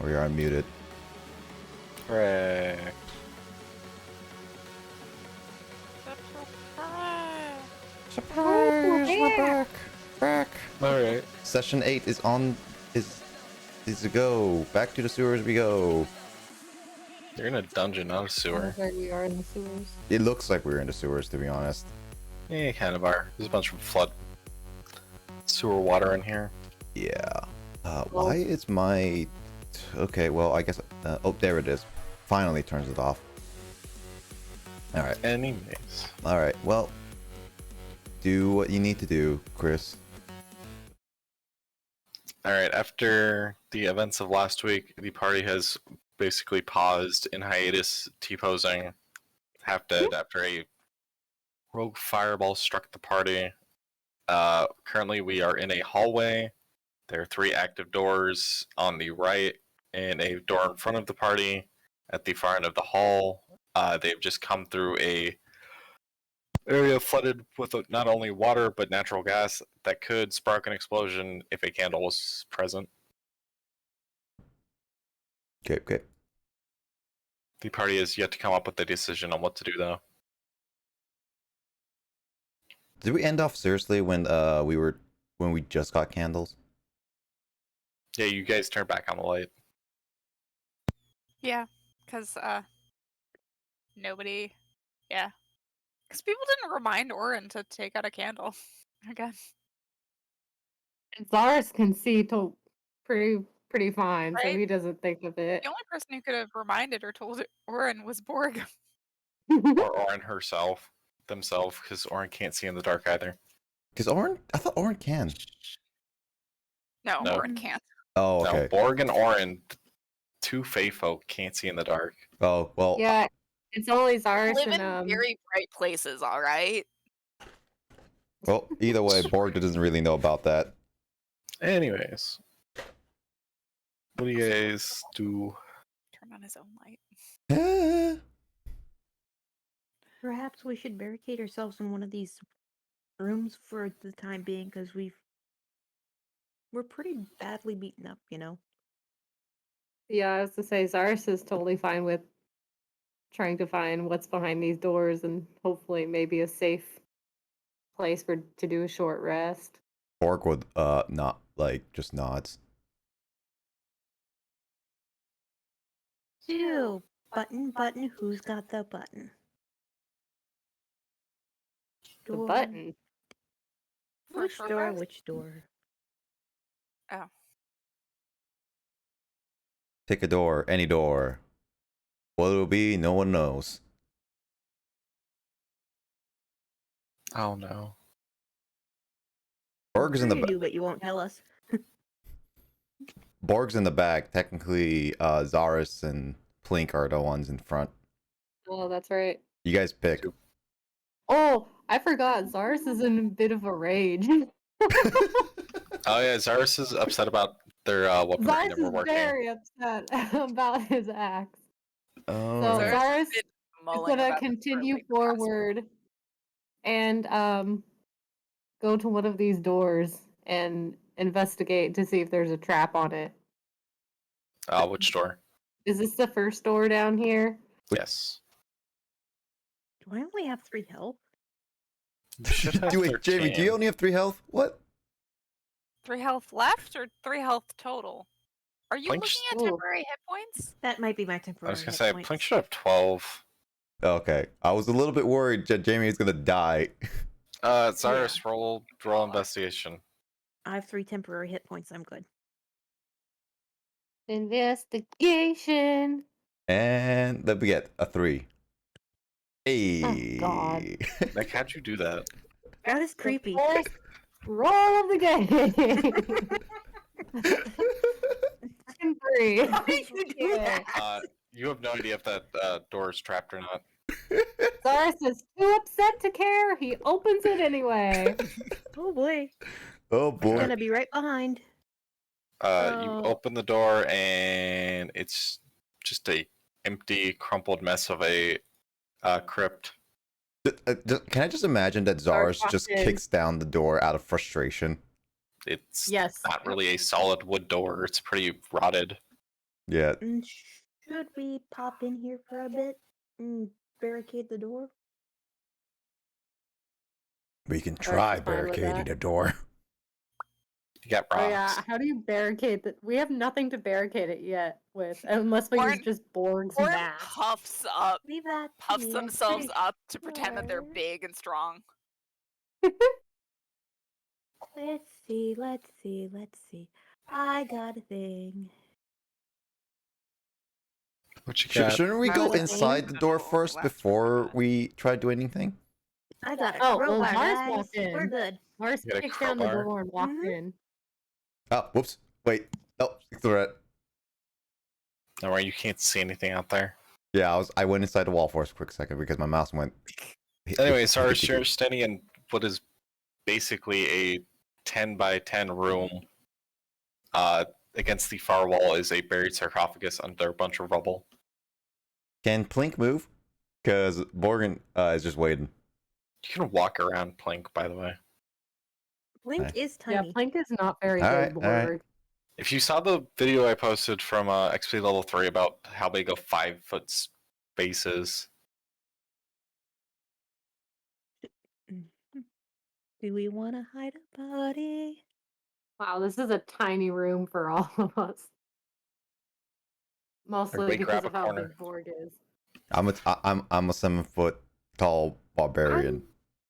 or you're unmuted. Hooray. Surprise! We're back. Alright. Session 8 is on. Is a go. Back to the sewers we go. You're in a dungeon, not a sewer. Sounds like we are in the sewers. It looks like we're in the sewers, to be honest. Yeah, kind of are. There's a bunch of flood sewer water in here. Yeah. Why is my... Okay, well, I guess... oh, there it is. Finally turns it off. Alright. Anyways. Alright, well... Do what you need to do, Chris. Alright, after the events of last week, the party has basically paused in hiatus, T-posing, half dead after a rogue fireball struck the party. Currently we are in a hallway. There are 3 active doors on the right and a door in front of the party at the far end of the hall. They've just come through a area flooded with not only water but natural gas that could spark an explosion if a candle was present. Okay. The party has yet to come up with a decision on what to do, though. Did we end off seriously when we just got candles? Yeah, you guys turn back on the light. Yeah, because nobody, yeah, because people didn't remind Orin to take out a candle again. And Zaris can see pretty fine, so Right? he doesn't think of it. The only person who could have reminded or told Orin was Borg. Or Orin themselves, because Orin can't see in the dark either. Because I thought Orin can. No, No. Orin can't. Oh, okay. No, Borg and Orin, 2 Fae folk, can't see in the dark. Oh, well. Yeah, it's only Zaris Live in and very bright places, all right. Well, either way, Borg doesn't really know about that. Anyways. What do you guys do? Turn on his own light. Perhaps we should barricade ourselves in one of these rooms for the time being, because we're pretty badly beaten up, you know. yeah, I was to say Zaris is totally fine with trying to find what's behind these doors and hopefully maybe a safe place to do a short rest. Borg would not just nods. So, button, who's got the button? The button. Which For door? rest? Which door? Oh. Pick a door, any door. What it'll be, no one knows. Oh no. Borg's in the You do, but you won't tell us. Borg's in the back. Technically, Zaris and Plink are the ones in front. Oh, that's right. You guys pick. Oh, I forgot. Zaris is in a bit of a rage. Oh yeah, Zaris is upset about their weaponry Zaris never is working. very upset about his axe. Oh. So Zaris Zaris has been is mulling gonna about this for, continue like, the past- forward and go to one of these doors and investigate to see if there's a trap on it. Which door? Is this the first door down here? Yes. Do I only have 3 health? You should have Wait, Jamie, do you 13. only have 3 health? What? 3 health left or 3 health total? Are you Blink's- looking at Ooh. temporary hit points? That might be my I temporary was gonna hit say, points. Plink should have 12. Okay. I was a little bit worried that Jamie is gonna die. Zaris, roll investigation. I have 3 temporary hit points. I'm good. Investigation. And then we get a 3. Hey. God. Like, how'd you do that? That is creepy. First roll of the game. Fucking 3. How did you do that? You have no idea if that door is trapped or not. Zaris is too upset to care. He opens it anyway. Oh boy. Oh I'm boy. gonna be right behind. You Oh. open the door and it's just a empty, crumpled mess of a crypt. Can I just imagine that Zaris just Sarcophagus. kicks down the door out of frustration? It's Yes. not really a solid wood door. It's pretty rotted. Yeah, Should we pop in here for a bit and barricade the door? we can Alright, try I'm fine with barricading that. the door. You got Oh rocks. yeah, how do you barricade that? We have nothing to barricade it yet with, unless we use Orin- just Borg's Orin mask. puffs up, Leave that to puffs me. I'm themselves pretty up to pretend that they're sure. big and strong. Let's see. I got a thing. What you got? Shouldn't we I go got a inside the thing. door Oh, first last before one. we try to do anything? I got a Oh, well, crowbar, Mars guys. walked in. We're good. Mars You got a kicked down the crowbar? door and walked Mhm. in. Oh, whoops. Wait. Oh, threat. No, right, you can't see anything out there. Yeah, I went inside the wall for a quick second because my mouse went. Anyway, so you're standing in what is basically a 10 by 10 room. Against the far wall is a buried sarcophagus under a bunch of rubble. Can Plink move? Because Borgin is just waiting. You can walk around Plink, by the way. Blink Okay. is Yeah, tiny. Plink is not very Alright, big, alright. Borg. If you saw the video I posted from XP level 3 about how big a 5-foot space is, Do we want to hide a body? Wow, this is a tiny room for all of us. Mostly Everybody because grab of a how corner. big Borg is. I'm a 7-foot tall barbarian.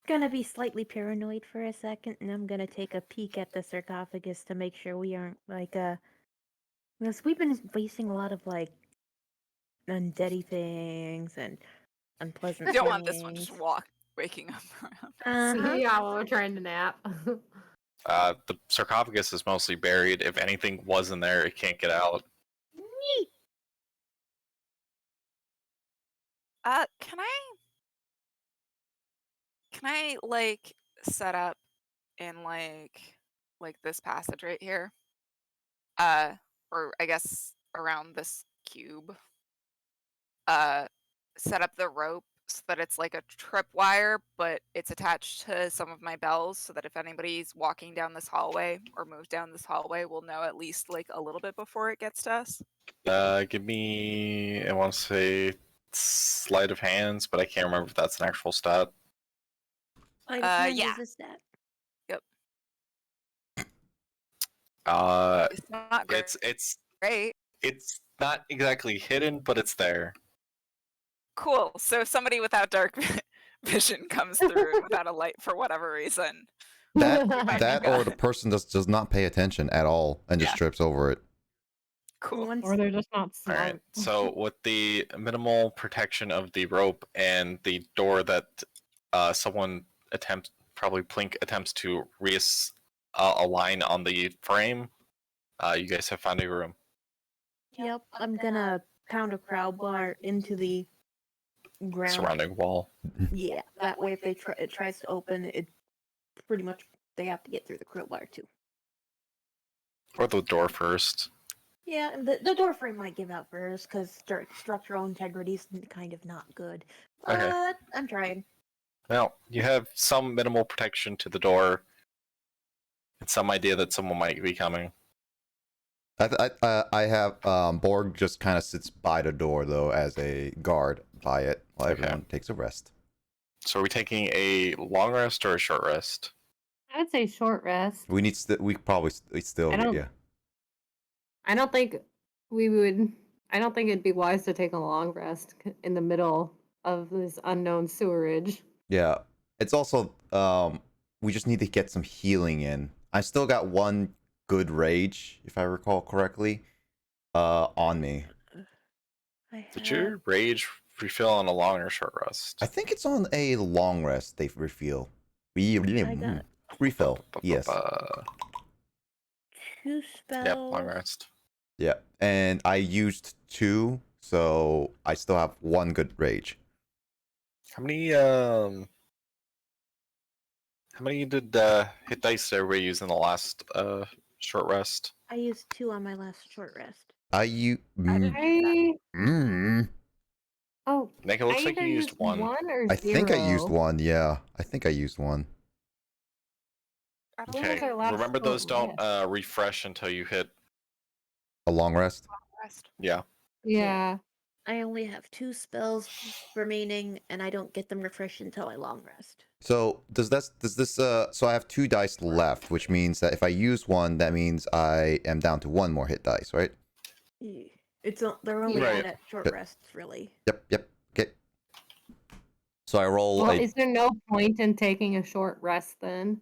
Gonna be slightly paranoid for a second, and I'm gonna take a peek at the sarcophagus to make sure we aren't because we've been facing a lot of undeady things and unpleasant You don't want this one things. just waking up around. Uh-huh. Yeah, while we're trying to nap. the sarcophagus is mostly buried. If anything was in there, it can't get out. Neat. Can I set up in like this passage right here? Or I guess around this cube. Set up the rope so that it's like a tripwire, but it's attached to some of my bells so that if anybody's walking down this hallway or moves down this hallway, we'll know at least like a little bit before it gets to us. Give me, I want to say, sleight of hands, but I can't remember if that's an actual stat. Yeah. Is a stat. Uh, It's not great. it's not exactly hidden, but it's there. Cool. So if somebody without dark vision comes through without a light for whatever reason. That might that be or good. the person does not pay attention at all and just Yeah. trips over it. Cool. Or they're just not All smart. right. So with the minimal protection of the rope and the door that someone probably Plink attempts to align on the frame, you guys have found a room. Yep, I'm gonna pound a crowbar into the ground. Surrounding wall. Yeah, that way if it tries to open, it pretty much they have to get through the crowbar too. Or the door first. Yeah, and the door frame might give out first because structural integrity is kind of not good. But Okay. I'm trying. Well, you have some minimal protection to the door. And some idea that someone might be coming. I have Borg just kind of sits by the door though as a guard by it while Okay. everyone takes a rest. So are we taking a long rest or a short rest? I would say short rest. We need we probably still I don't- yeah. I don't think we would. I don't think it'd be wise to take a long rest in the middle of this unknown sewerage. Yeah. It's also we just need to get some healing in. I still got one good rage, if I recall correctly, on me. Did your rage refill on a long or short rest? I think it's on a long rest they refill. Refill. Yes. 2 spells. Yep, long rest. Yeah. And I used 2, so I still have 1 good rage. How many did hit dice did everybody use in the last short rest? I used 2 on my last short rest. I oh, Nick, it looks I like you either used one. or I think I used 0. 1, yeah. I think I used 1. I don't When was Okay, our last remember those short don't refresh until you hit. A long rest? rest. Yeah. Yeah. I only have 2 spells remaining, and I don't get them refreshed until I long rest. So does this so I have 2 dice left, which means that if I use one, that means I am down to 1 more hit dice, right? They're only Right. good at short Yep. rests, really. Yep. Okay. So I roll Well, a is there no point in taking a short rest then?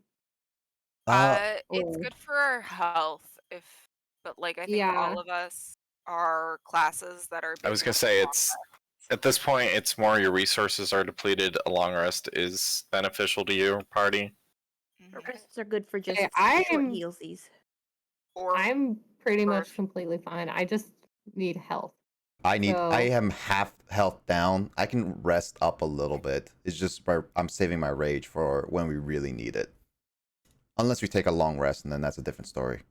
It's Or good for our health, but like I think Yeah. all of us are classes that are. I was big gonna enough say to it's at this point it's more your resources are depleted. A long rest is beneficial to your party. Short rests are good for just Okay, short I'm healsies. Or I'm pretty much Birth. completely fine. I just need health. I So am half health down. I can rest up a little bit. It's just I'm saving my rage for when we really need it. Unless we take a long rest, and then that's a different story.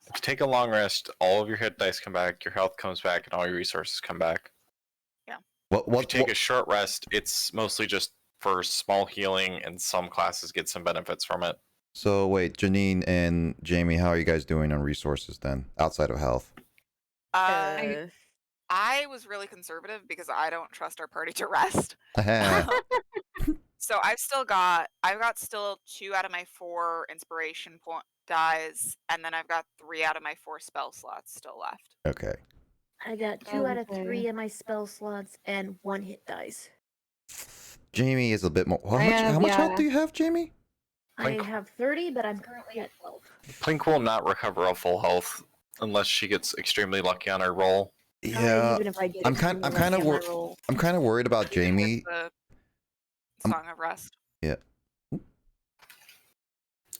If you take a long rest, all of your hit dice come back, your health comes back, and all your resources come back. What If you take a short rest, it's mostly just for small healing, and some classes get some benefits from it. So wait, Janine and Jamie, how are you guys doing on resources then, outside of health? I was really conservative because I don't trust our party to rest. So I've got still 2 out of my 4 inspiration point dies, and then I've got 3 out of my 4 spell slots still left. Okay. I got I 2 would out of say- 3 of my spell slots and 1 hit dice. Jamie is a bit more. How I much? have- How much yeah. health do you have, Jamie? I Blink. have 30, but I'm currently at 12. Plink will not recover a full health unless she gets extremely lucky on her roll. Yeah, Even if I get I'm extremely kind of lucky on my roll. I'm kind of worried about Even with Jamie. the I'm- Song of Rest.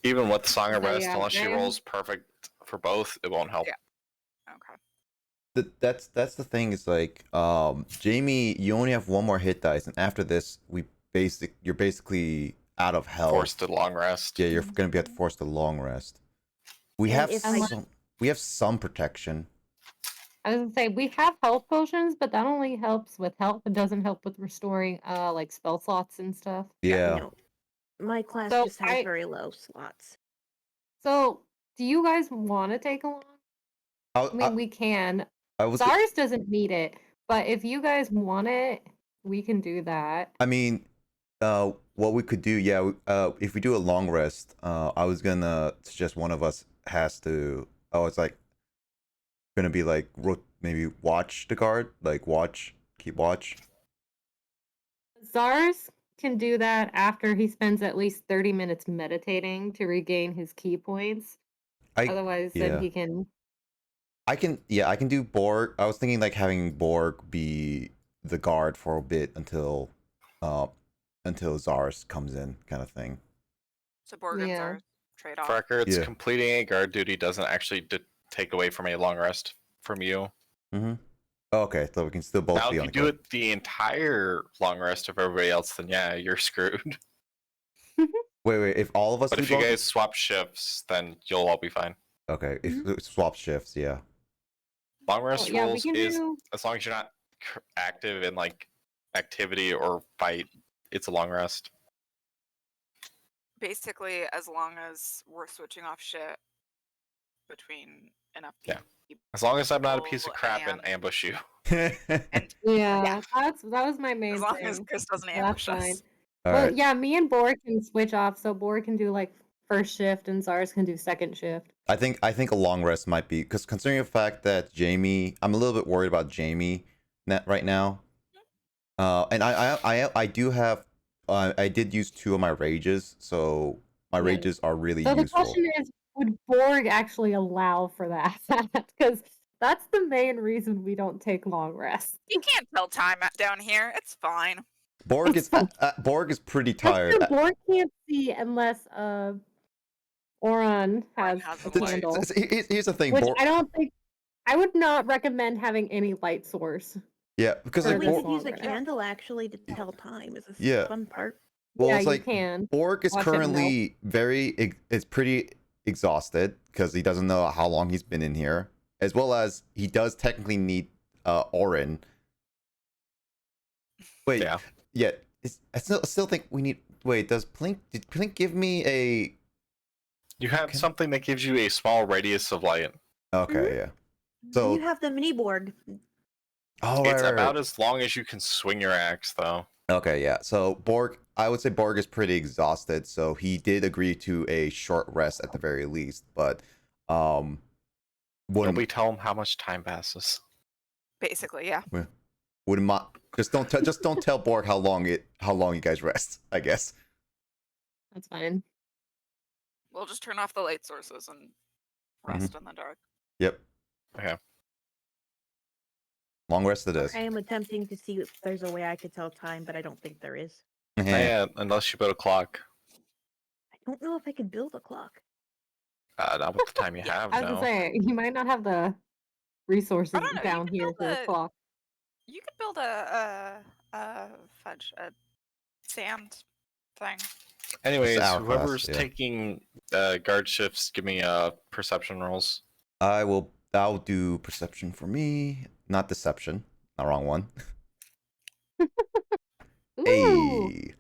Even with Song of Okay, Rest, yeah, unless she I'm- rolls perfect for both, it won't help. Yeah. Okay. That's the thing. Is like, Jamie, you only have 1 more hit dice, and after this, you're basically out of health. Forced to long rest. Yeah, you're gonna be forced to long rest. We And have if I- some protection. I was gonna say we have health potions, but that only helps with health. It doesn't help with restoring like spell slots and stuff. Yeah. No. My class So just has very low slots. So do you guys want to take along? I mean, we can. I was. Zars doesn't need it, but if you guys want it, we can do that. I mean, what we could do, yeah, if we do a long rest, I was gonna suggest one of us has to. Oh, it's like gonna be like maybe watch the guard, like keep watch. Zars can do that after he spends at least 30 minutes meditating to regain his key points. Otherwise, yeah. then he can. I can do Borg. I was thinking like having Borg be the guard for a bit until Zars comes in, kind of thing. So Borg and Yeah. Zars trade off. For records, Yeah. completing a guard duty doesn't actually take away from a long rest from you. Mm-hmm. Okay, so we can still both Now, be if on you the do guard. it the entire long rest of everybody else, then yeah, you're screwed. Wait. If all of us But do if you both? guys swap shifts, then you'll all be fine. Okay, if we swap shifts, yeah. Long rest yeah, we rules can is do. as long as you're not active in like activity or fight, it's a long rest. Basically, as long as we're switching off shit between enough Yeah. people. As long as I'm not a piece of crap and and ambush you. And Yeah, that was my main as long thing. as Chris doesn't That's ambush fine. us. All Well, right. yeah, me and Borg can switch off, so Borg can do like first shift and Zars can do second shift. I think a long rest might be, because considering the fact that Jamie, I'm a little bit worried about Jamie right now. And I do have I did use 2 of my rages, so my Yeah. rages are really So the useful. question is, would Borg actually allow for that? Because that's the main reason we don't take long rests. You can't tell time down here. It's fine. Borg is Borg is pretty tired. Actually, Borg can't see unless Oron has has a a light. candle, Here's the thing, which Borg, I don't think. I would not recommend having any light source. yeah, because Or like We this could Borg, use a longer. candle actually to tell time. Is this Yeah. fun part? well, Yeah, it's you like can. Borg is Watch it melt. currently it's pretty exhausted because he doesn't know how long he's been in here, as well as he does technically need Orin. Wait, Yeah. I still think we need. Wait, did Plink give me a? You have something that gives you a small radius of light. Okay, yeah. So you have the mini Borg. oh, It's right. about as long as you can swing your axe, though. Okay, yeah. So Borg, I would say Borg is pretty exhausted, so he did agree to a short rest at the very least, but wouldn't Nobody tell him how much time passes. Basically, yeah. wouldn't just don't tell Borg how long you guys rest, I guess. That's fine. We'll just turn off the light sources and rest in the dark. Yep. Okay. Long rest it is. I am attempting to see if there's a way I could tell time, but I don't think there is. Yeah, unless you build a clock. I don't know if I could build a clock. Not with the time you have, I was no. gonna say you might not have the resources I don't know. down here for a clock. You could build a sand thing. Anyways, hourglass, whoever's yeah. taking guard shifts, give me perception rolls. I'll do perception for me, not deception. Not wrong one. Ooh. Hey.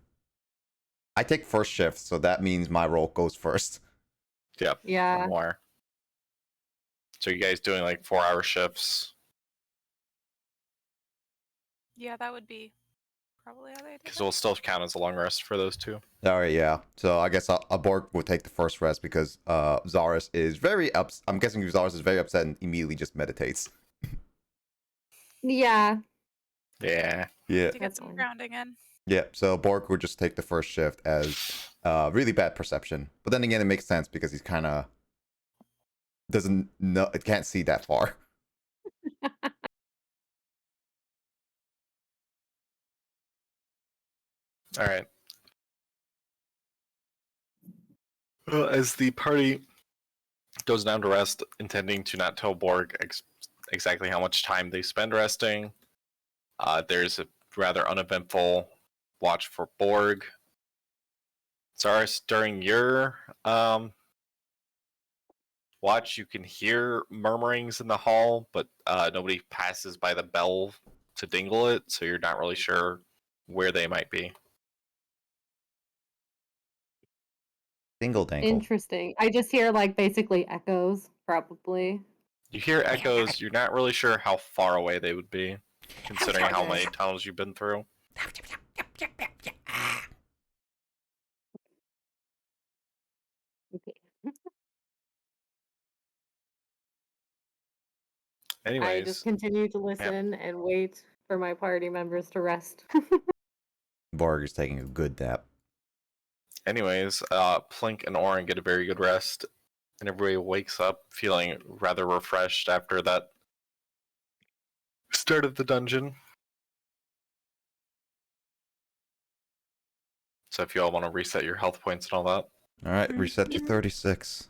I take first shift, so that means my roll goes first. Yep. Yeah. Or more. So you guys doing like 4-hour shifts? Yeah, that would be probably how they do Because it. it will still count as a long rest for those two. All right, yeah. So I guess a Borg will take the first rest because Zaris is very I'm guessing Zaris is very upset and immediately just meditates. Yeah. Yeah. Yeah. To get That's some fine. grounding in. Yeah. So Borg would just take the first shift as really bad perception. But then again, it makes sense because he's kind of doesn't know, it can't see that far. All right. Well, as the party goes down to rest, intending to not tell Borg exactly how much time they spend resting, there's a rather uneventful watch for Borg. Zaris, during your watch, you can hear murmurings in the hall, but nobody passes by the bell to dingle it, so you're not really sure where they might be. Dingle dangle. Interesting. I just hear like basically echoes, probably. You hear echoes, you're not really sure how far away they would be, considering how many tunnels you've been through. Okay. I Anyways, just continue to listen and wait for my party members to rest. Borg is taking a good nap. Plink and Orin get a very good rest, and everybody wakes up feeling rather refreshed after that start of the dungeon. So if you all want to reset your health points and all that. All right, reset to 36.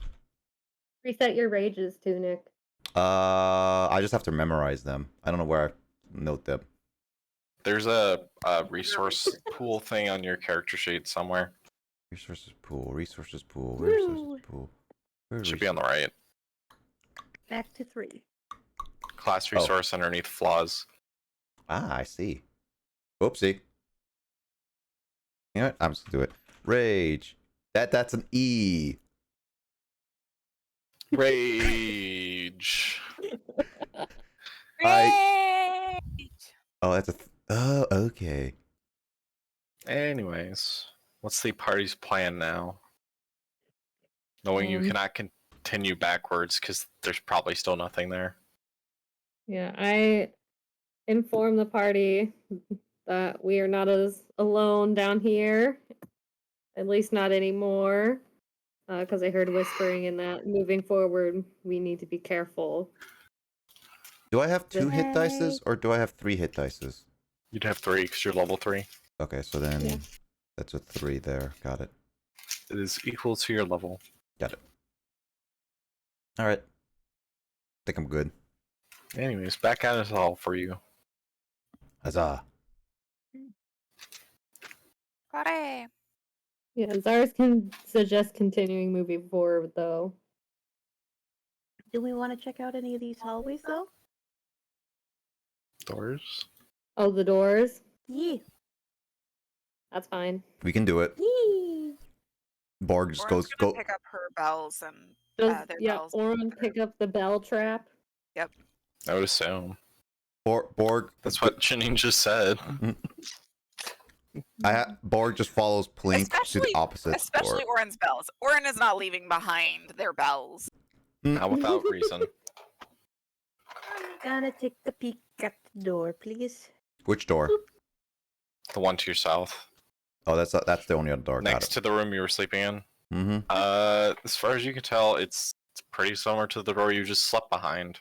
Reset your rages too, Nick. I just have to memorize them. I don't know where I note them. There's a resource pool thing on your character sheet somewhere. Resources pool. Where's Woo. resources pool? Should be on the right. Back to 3. Class resource underneath flaws. Ah, I see. Oopsie. You know what? I'm just gonna do it. Rage. That's an E. Rage. Oh, that's a. Oh, okay. Anyways, what's the party's plan now? Knowing you cannot continue backwards because there's probably still nothing there. Yeah, I inform the party that we are not as alone down here. At least not anymore. Because I heard whispering in that moving forward, we need to be careful. Do I have 2 hit Yay. dices or do I have 3 hit dices? You'd have 3 because you're level 3. Okay, so then Yeah. that's a 3 there. Got it. It is equal to your level. Got it. All right. I think I'm good. Anyways, back at it all for you. Huzzah. Party. Yeah, Zaris can suggest continuing moving forward, though. Do we want to check out any of these hallways, though? Doors? Oh, the doors? Yeah. That's fine. We can do it. Yee. Borg just Orin's goes gonna go. pick up her bells and Does, their yeah, bells. Orin pick up the bell trap? Yep. I would assume. Borg. That's what Janine just said. Borg just follows Plink to the Especially, opposite especially door. Oren's bells. Oren is not leaving behind their bells. Not without reason. I'm gonna take a peek at the door, please. Which door? The one to your south. Oh, that's the only other door. Next to the room you were sleeping in. Mm-hmm. As far as you can tell, it's pretty similar to the door you just slept behind.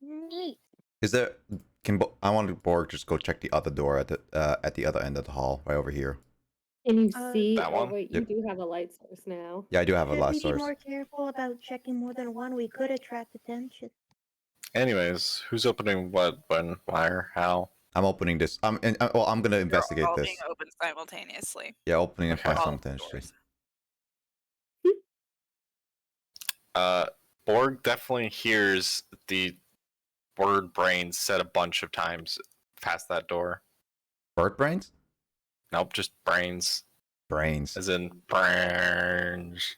Neat. Is there? I want Borg just go check the other door at the other end of the hall, right over here. Can you see? That Oh one? wait, Yep. you do have a light source now. Yeah, I do have a Should light we be source. more careful about checking more than one? We could attract attention. Anyways, who's opening what, when, where, how? I'm opening this. I'm gonna They're investigate all this. being open simultaneously. Yeah, opening it Okay. by All simultaneously. doors. Borg definitely hears the word brains said a bunch of times past that door. Bird brains? Nope, just brains. Brains. As in brains.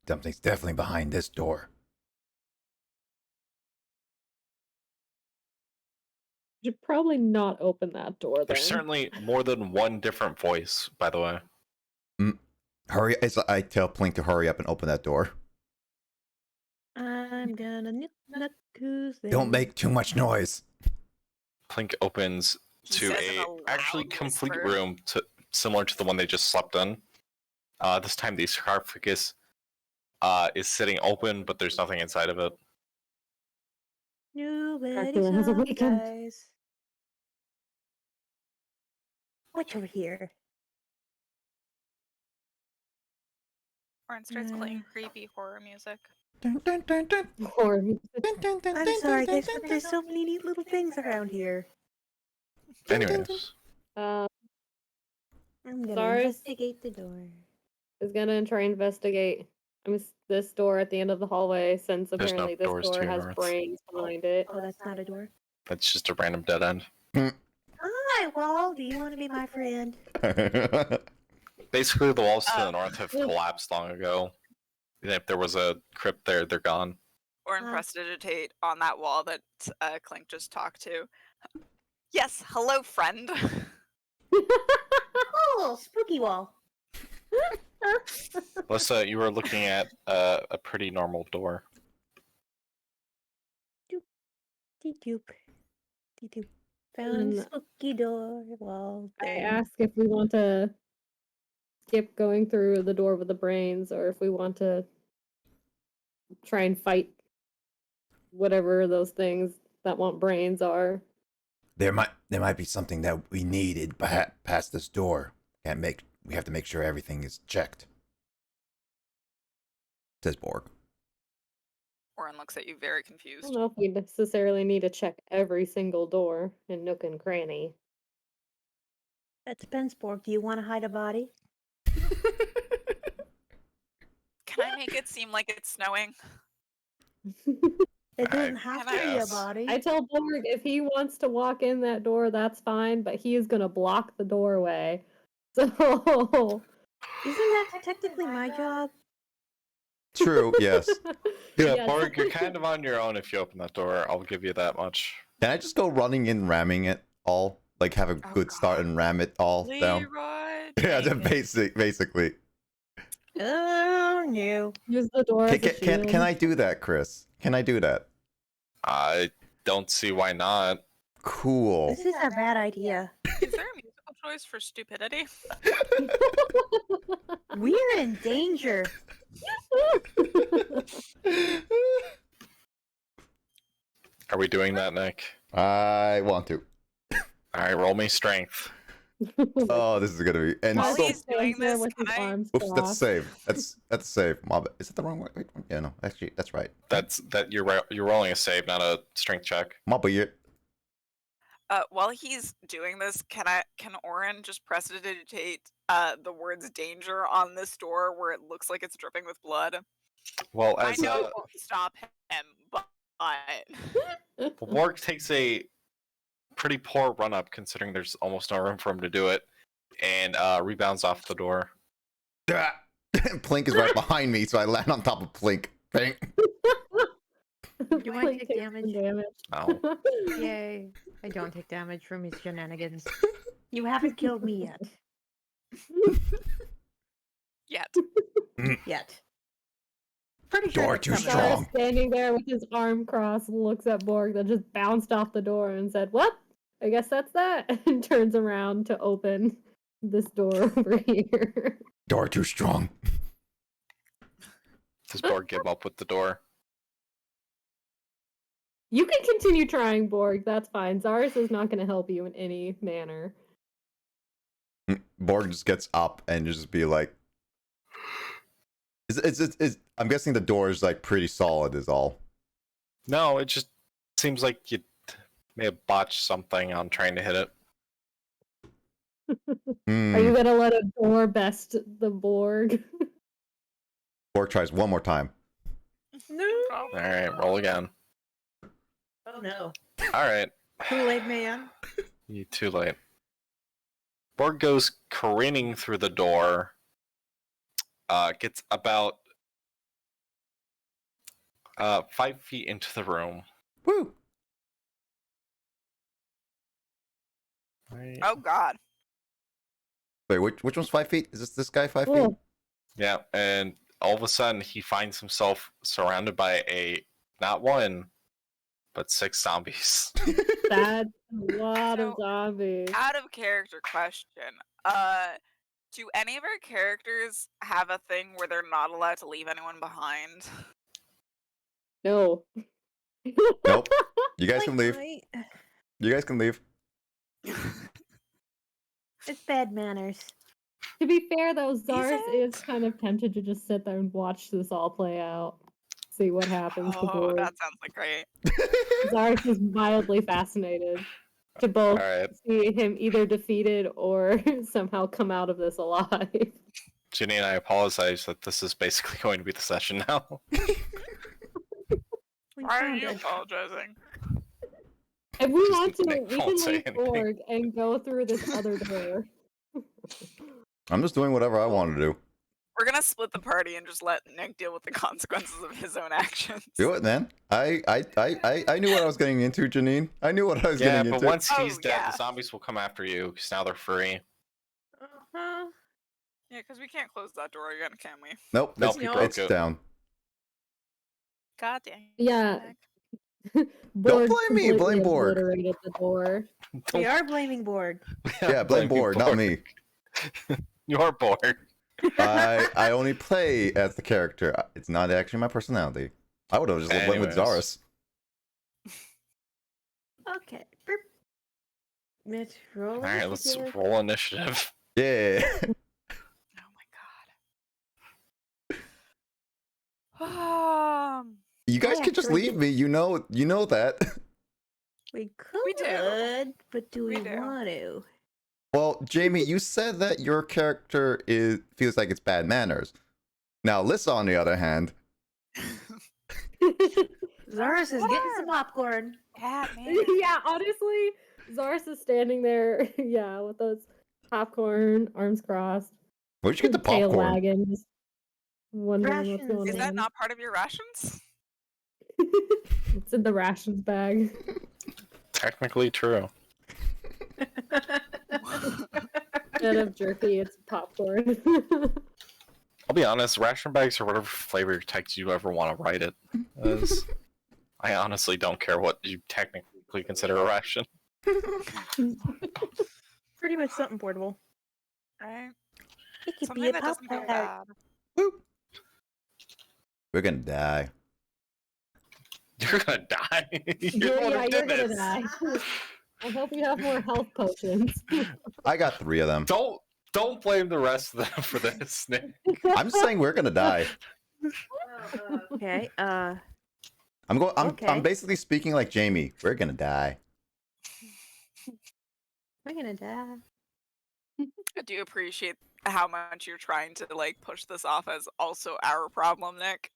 Something's definitely behind this door. You should probably not open that door. There's then. certainly more than one different voice, by the way. Hurry! I tell Plink to hurry up and open that door. I'm gonna nuke who's there. Don't make too much noise. Plink opens He to says in a a loud actually complete whisper. room similar to the one they just slept in. This time the sarcophagus is sitting open, but there's nothing inside of it. Nobody's Dracula has home, awakened. guys. What's over here? Oren starts playing creepy horror music. Dun, dun, dun, dun. Or I'm sorry, guys, but there's so many neat little things around here. Anyways, uh, I'm gonna Stars? investigate the door. is gonna try and investigate. This door at the end of the hallway, since There's no apparently this doors to door your has north. brains behind it. Oh, that's not a door. that's just a random dead end. Hi, Wall. Do you want to be my friend? Basically, the walls to the Oh. north have collapsed long ago. And if there was a crypt there, they're gone. Oren Ah. prestidigitate on that wall that Clink just talked to. Yes, hello, friend. Oh, spooky wall. Alyssa, you were looking at a pretty normal door. Deep. Found Mm. spooky door wall. I there. ask if we want to skip going through the door with the brains, or if we want to try and fight whatever those things that want brains are. there might be something that we needed past this door. We have to make sure everything is checked. Says Borg. Oren looks at you very I confused. don't know if we necessarily need to check every single door in nook and cranny. That depends, Borg. Do you want to hide a body? Can I make it seem like it's snowing? It doesn't have to be a guess. body. I tell Borg if he wants to walk in that door, that's fine, but he is gonna block the doorway. So Isn't that technically my job? True. Yes. Yeah, Yes. Borg, you're kind of on your own if you open that door. I'll give you that much. Can I just go running in, ramming it all? Like have a Oh, good start God. and ram it all down. Leroy Yeah, that's Jenkins. basically. Oh no. use the door as a Can shield. I do that, Chris? Can I do that? I don't see why not. Cool. This is a bad idea. Is there a musical choice for stupidity? We're in danger. Are we doing that, Nick? I want to. All right, roll me strength. Oh, this is gonna be and While so. he's doing Stands there this, with his can I- arms Oops, that's a crossed. save. That's a save. Mob. Is it the wrong way? Wait, yeah, no. Actually, that's right. You're rolling a save, not a strength check. Mob it. While he's doing this, can Oren just prestidigitate the words "danger" on this door where it looks like it's dripping with blood? Well, I as know it won't stop him, but Borg takes a pretty poor run up, considering there's almost no room for him to do it, and rebounds off the door. Plink is right behind me, so I land on top of Plink. Bang. Do I Blink take takes damage? some damage. No. Yay. I don't take damage from his shenanigans. You haven't killed me yet. Yet. Yet. Pretty sure You're that's too coming. strong. Zara standing there with his arm crossed, looks at Borg that just bounced off the door and said, "Well, I guess that's that," and turns around to open this door over here. You're too strong. Does Borg give up with the door? You can continue trying, Borg. That's fine. Zaris is not going to help you in any manner. Borg just gets up and just be like, I'm guessing the door is like pretty solid is all. No, it just seems like you may have botched something on trying to hit it. Are you going to let a door best the Borg? Borg tries one more time. No. Alright, roll again. Oh no. Alright. Kool-Aid man. You too late. Borg goes careening through the door. Gets about 5 feet into the room. Woo! Right. Oh God. Wait, which one's 5 feet? Is this guy 5 feet? Cool. Yeah, and all of a sudden he finds himself surrounded by not one, but 6 zombies. That's a lot of So, zombies. Out of character question. Do any of our characters have a thing where they're not allowed to leave anyone behind? No. Nope. You guys can leave. Right. You guys can leave. It's bad manners. To be fair, though, Zaris it? is kind of tempted to just sit there and watch this all play out. See what happens to Oh, Borg. that sounds like great. Zaris is mildly fascinated to both Alright. see him either defeated or somehow come out of this alive. Ginny and I apologize that this is basically going to be the session now. We Why are found you it. apologizing? If we want to, Nick we won't can say leave anything. Borg and go through this other door. I'm just doing whatever I want to do. We're gonna split the party and just let Nick deal with the consequences of his own actions. Do it, man. I knew what I was getting into, Janine. I knew what I was Yeah, getting but into. once Oh, he's dead, yeah. the zombies will come after you, because now they're free. Uh-huh. Yeah, because we can't close that door again, can we? Nope, Nope, it's, he broke it's it. down. God damn. Yeah. Nick. Borg blame me, blame completely Borg. obliterated the door. We are blaming Borg. Yeah, blame Borg, not me. You're Borg. I only play as the character. It's not actually my personality. I would have just went with Anyways. Zaris. Okay. Burp. Let's roll. Alright, let's initiative. roll initiative. Yeah. Oh my god. You guys I can just actually leave did- me. You know that. We could, We do. but do We we do. want to? Well, Jamie, you said that your character feels like it's bad manners. Now, Lissa, on the other hand, Zaris is getting some popcorn. Yeah, man. Yeah, honestly, Zaris is standing there, yeah, with those popcorn, arms crossed, where'd you get the tail popcorn? wagging, just wondering what's Rations. going Is on. that not part of your rations? It's in the rations bag. Technically true. Instead of jerky, it's popcorn. I'll be honest, ration bags are whatever flavor text you ever want to write it as. I honestly don't care what you technically consider a ration. Pretty much something portable. Right? It could Something be a that pop doesn't go tart. bad. Woo. We're gonna die. You're gonna die. You're one who gonna did this. die. I hope you have more health potions. I got 3 of them. Don't blame the rest of them for this, Nick. I'm just saying we're gonna die. Okay. I'm Okay. basically speaking like Jamie. We're gonna die. We're gonna die. I do appreciate how much you're trying to like push this off as also our problem, Nick.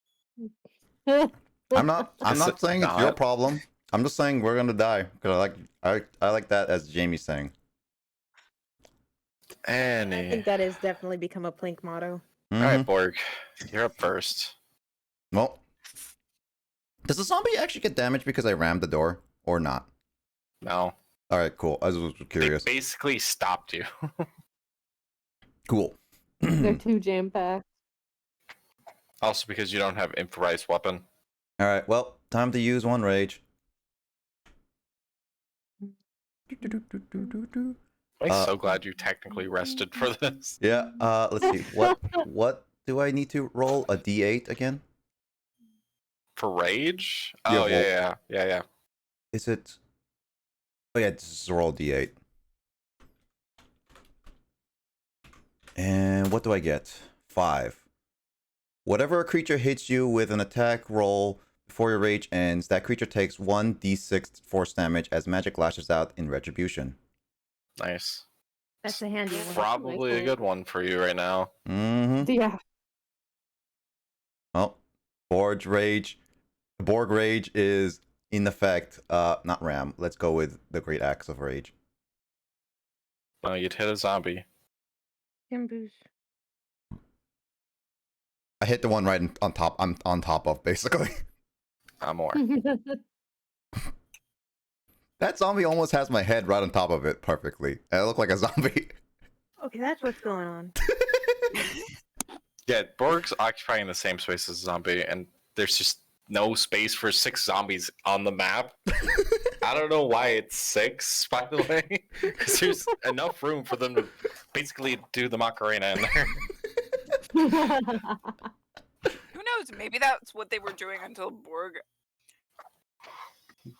I'm not saying it's your not. problem. I'm just saying we're gonna die because I like that as Jamie's saying. I Annie. think that has definitely become a Plink motto. Mhm. Alright, Borg. You're up first. Well, Does the zombie actually get damaged because I rammed the door or not? No. All right, cool. I was curious. They basically stopped you. Cool. They're too jam packed. Also because you don't have improvised weapon. All right, well, time to use one rage. I'm Uh, so glad you technically rested for this. Yeah. Let's see. What do I need to roll? A D8 again? For rage? Yeah, Oh, well- yeah. Is it? Oh yeah, this is roll D8. And what do I get? 5. Whatever a creature hits you with an attack roll before your rage ends, that creature takes 1d6 force damage as magic lashes out in retribution. Nice. That's a handy one. Probably a good one for you right now. Mm-hmm. Yeah. Well, Borg rage. The Borg rage is in effect. Not ram. Let's go with the Great Axe of Rage. No, you'd hit a zombie. Timbers. I hit the one right on top. I'm on top of basically. Not more. That zombie almost has my head right on top of it perfectly. I look like a zombie. Okay, that's what's going on. Yeah, Borg's occupying the same space as a zombie, and there's just no space for 6 zombies on the map. I don't know why it's 6, by the way, because there's enough room for them to basically do the Macarena in there. Who knows? Maybe that's what they were doing until Borg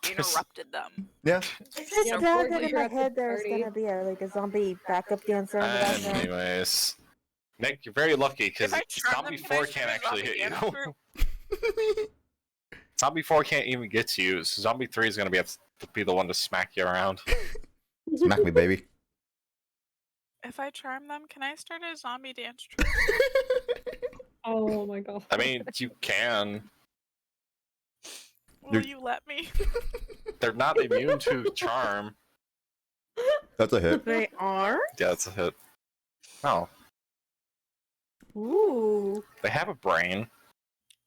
interrupted them. Yeah. It's just Yeah, that Borg in my interrupted head the there's party. gonna be a zombie backup dancer in the background. Anyways, Nick, you're very lucky because If I charm Zombie them, can I 4 shoot can't a actually zombie hit dance you. group? Zombie 4 can't even get to you, so Zombie 3 is going to be the one to smack you around. Smack me, baby. If I charm them, can I start a zombie dance troupe? Oh my god. I mean, you can. Will you let me? They're not immune to charm. That's a hit. They are? Yeah, that's a hit. No, Ooh. they have a brain.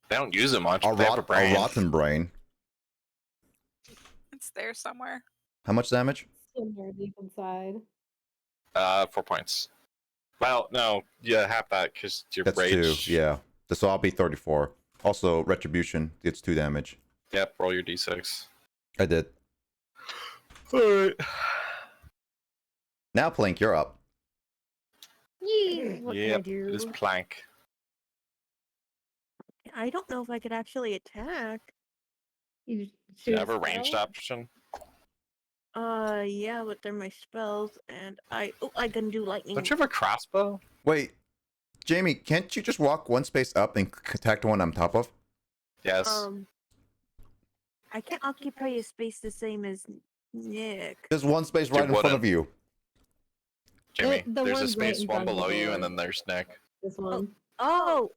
They don't use it much, A, but they have a brain. rotten brain. It's there somewhere. How much damage? Somewhere deep inside. 4 points. Well, no, yeah, half that because your That's rage. 2. Yeah. So I'll be 34. Also, retribution gets 2 damage. Yep, roll your d6. I did. Alright. Now, Plink, you're up. Yeah. What can I Yep, do? it is Plank. I don't know if I could actually attack. You Do shoot you a have a ranged spell? option? Yeah, but they're my spells, and I can do lightning. Don't you have a crossbow? Wait, Jamie, can't you just walk one space up and attack the one I'm top of? Yes. I can't occupy a space the same as Nick. There's one space You right in front wouldn't. of you. Jimmy, the there's a one's right space in one front of below the you, door. and then there's Nick. This one. Oh.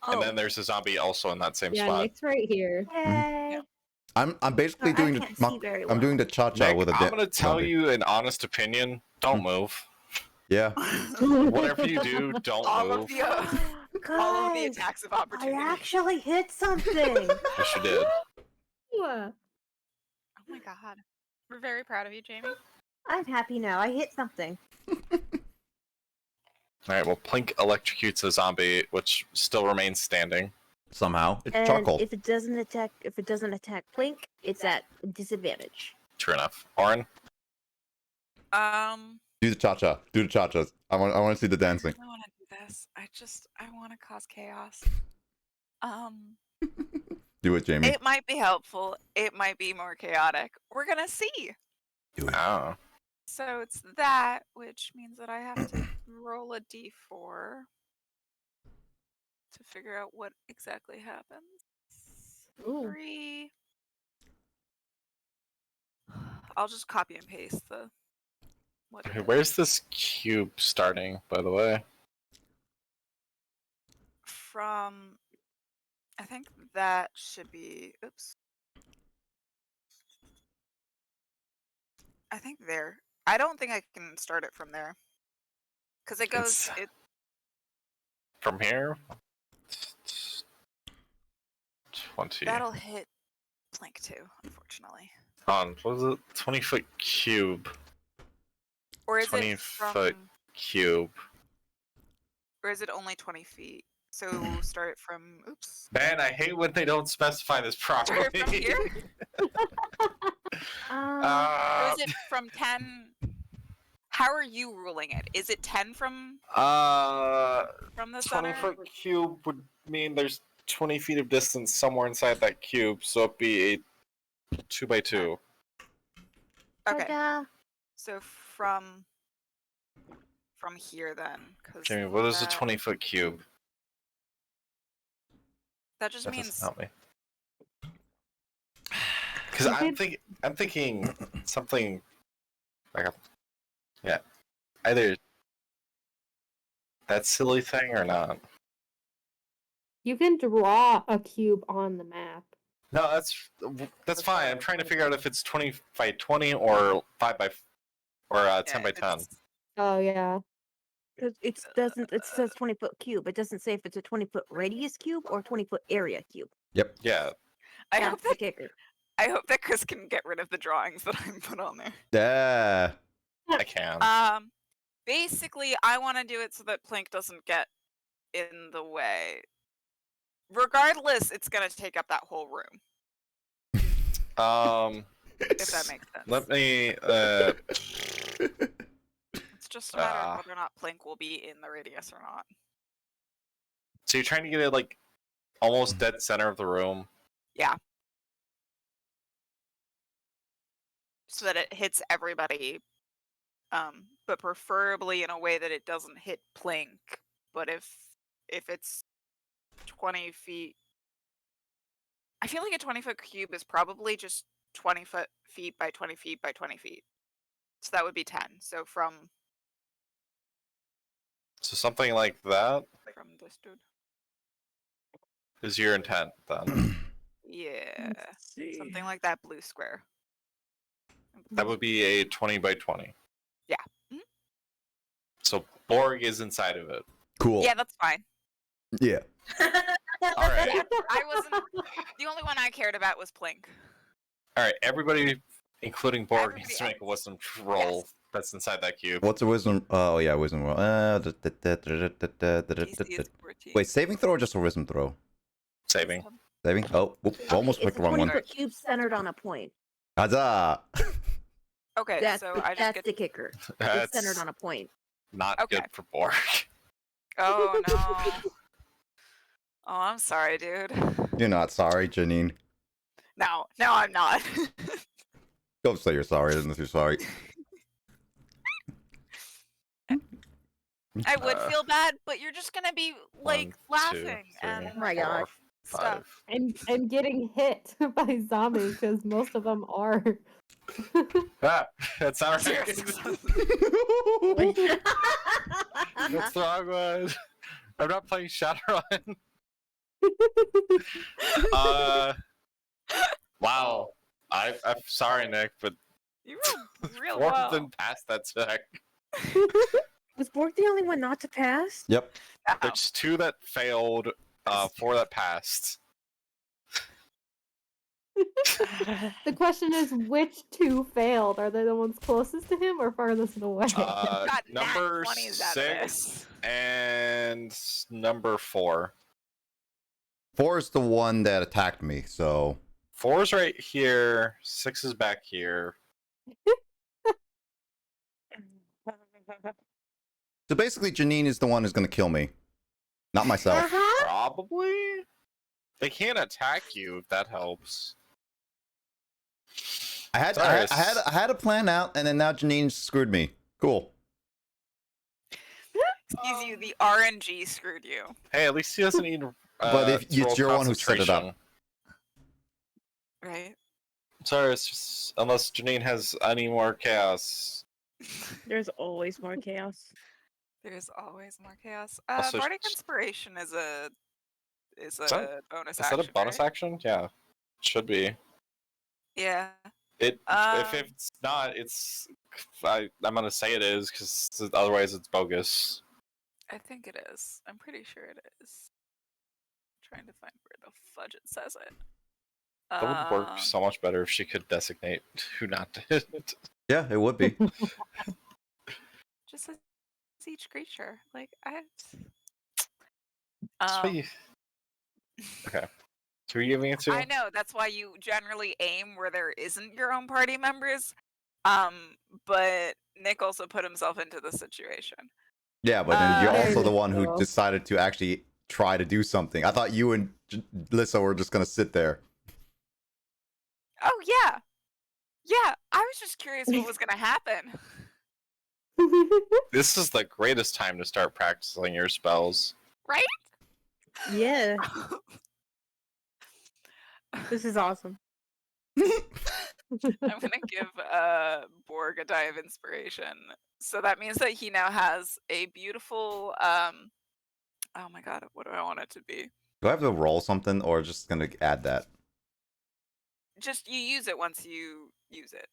And then there's a zombie also in that same Yeah, spot. Nick's right here. Yay. I'm basically I doing can't the see very I'm doing the cha-cha Nick, with a I'm gonna tell zombie. you an honest opinion. Don't move. Yeah. Whatever you do, don't all move. of the all of the Guys, attacks of I opportunity. actually hit something. Yes, you did. Yeah. Oh my god. We're very proud of you, Jamie. I'm happy now. I hit something. Alright, well, Plink electrocutes a zombie, which still remains standing. Somehow. It's And charcoal. if it doesn't attack Plink, it's at disadvantage. True enough. Orin? Do the cha-cha. Do the cha-chas. I want to see the dancing. I want to do this. I want to cause chaos. Do it, Jamie. It might be helpful. It might be more chaotic. We're gonna see. Do it. Oh. So it's that, which means that I have to roll a d4 to figure out what exactly happens. Ooh. 3. I'll just copy and paste the. What it Okay, is. where's this cube starting, by the way? From. I think that should be. Oops. I think there. I don't think I can start it from there. Because it goes. It's- From here? 20. That'll hit Plank too, unfortunately. What was it? 20-foot cube. Or is 20 it from? foot cube. Or is it only 20 feet? So start from. Oops. Man, I hate when they don't specify this properly. Start from here. Or Uh, is it from 10? How are you ruling it? Is it 10 from uh, the 20 center? foot cube would mean there's 20 feet of distance somewhere inside that cube, so it'd be a 2x2. Okay. Ta-da. So from here then, because Okay, what is a 20-foot cube? that just That means doesn't help me. Because You I'm thinking something like either that silly thing or not. You can draw a cube on the map. No, that's fine. I'm trying to figure out if it's 20 by 20 or 5 by or 10 by 10. Oh yeah. Because it says 20-foot cube. It doesn't say if it's a 20-foot radius cube or 20-foot area cube. Yep. Yeah. I That's hope the that kicker. Chris can get rid of the drawings that I put on there. Yeah. I can. Basically, I want to do it so that Plink doesn't get in the way. Regardless, it's gonna take up that whole room. If that makes sense. Let me. It's just a matter of whether or not Plink will be in the radius or not. So you're trying to get it like almost dead center of the room. Yeah. So that it hits everybody, but preferably in a way that it doesn't hit Plink. But if it's 20 feet, I feel like a 20-foot cube is probably just 20 feet by 20 feet by 20 feet. So that would be 10. So from something like that this dude. is your intent then. Yeah. Something like that blue square. That would be a 20 by 20. Yeah. Mhm. So Borg is inside of it. Cool. Yeah, that's fine. Yeah. All right. Yeah, I wasn't. The only one I cared about was Plink. All right. Everybody, including Borg, Everybody needs to make a else. wisdom roll Yes. that's inside that cube. What's a wisdom? Oh yeah, wisdom roll. DC is 14. Wait, saving throw or just a wisdom throw? Saving. Saving. Oh, whoop, almost It's picked a the wrong one. 20-foot cube centered on a point. Huzzah! Okay, That's so the, I just that's get. the kicker. It's That's centered on a point. not Okay. good for Borg. Oh no. Oh, I'm sorry, dude. You're not sorry, Janine. No, I'm not. Don't say you're sorry unless you're sorry. I would feel bad, but you're just gonna be like 1, 2, laughing 3, and Oh my gosh. stuff. 5. I'm getting hit by zombies because most of them are. Ah, that's not right. Seriously. That's the wrong one. I'm not playing Shadowrun. Wow. I'm sorry, Nick, but You rolled real Borg well. didn't pass that check. Was Borg the only one not to pass? Yep. Ow. There's 2 that failed, 4 that passed. The question is, which 2 failed? Are they the ones closest to him or farthest away? Got nat Number 20s out of 6 this. and number 4. 4 is the one that attacked me, so 4 is right here. 6 is back here. so basically Janine is the one who's gonna kill me, not myself. Uh-huh. Probably. They can't attack you if that helps. I had a plan out, and then now Janine screwed me. Cool. Excuse you, the RNG screwed you. Hey, at least he doesn't need. But if to roll it's your one who set it up. concentration. Right? Sorry, it's just unless Janine has any more chaos. There's always more chaos. There's always more chaos. Also, Bardic Inspiration is a that- bonus Is action. that a bonus right? action? Yeah, should be. Yeah. If Um, it's not, it's I'm gonna say it is because otherwise it's bogus. I think it is. I'm pretty sure it is. Trying to find where the fudge it says it. That would work so much better if she could designate who not to hit. Yeah, it would be. Just as each creature. Like I. That's what you- Okay. So are you giving it to? I know that's why you generally aim where there isn't your own party members. But Nick also put himself into the situation. Yeah, but then you're There also the you one who go. decided to actually try to do something. I thought you and Lissa were just gonna sit there. Oh yeah, yeah. I was just curious what was gonna happen. This is the greatest time to start practicing your spells. Right? Yeah, this is awesome. I'm gonna give Borg a die of inspiration. So that means that he now has a beautiful oh my god, what do I want it to be? Do I have to roll something, or just gonna add that? Just you use it once you use it.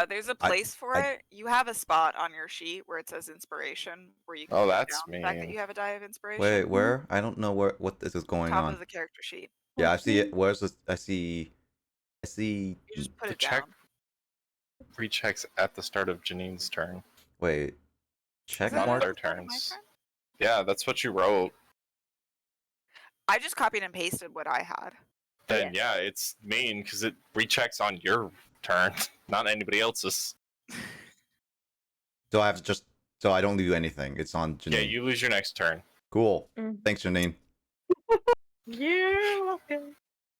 There's a I- place for I- it. You have a spot on your sheet where it says inspiration, where you can Oh, write that's down the fact that mean. you have a die of inspiration. Wait, where? I don't know what this is going Top on. of the character sheet. Yeah, I see it. Where's this? I see. You just put The it check down. rechecks at the start of Janine's turn. Wait. Check Is that mark? at mark. the start of my turns. turn? Yeah, that's what you wrote. I just copied and pasted what I had. Then yeah, it's mean because it rechecks on your turn, not anybody else's. So I have to just. So I don't do anything. It's on Janine. Yeah, you lose your next turn. Cool. Mm. Thanks, Janine. You're welcome.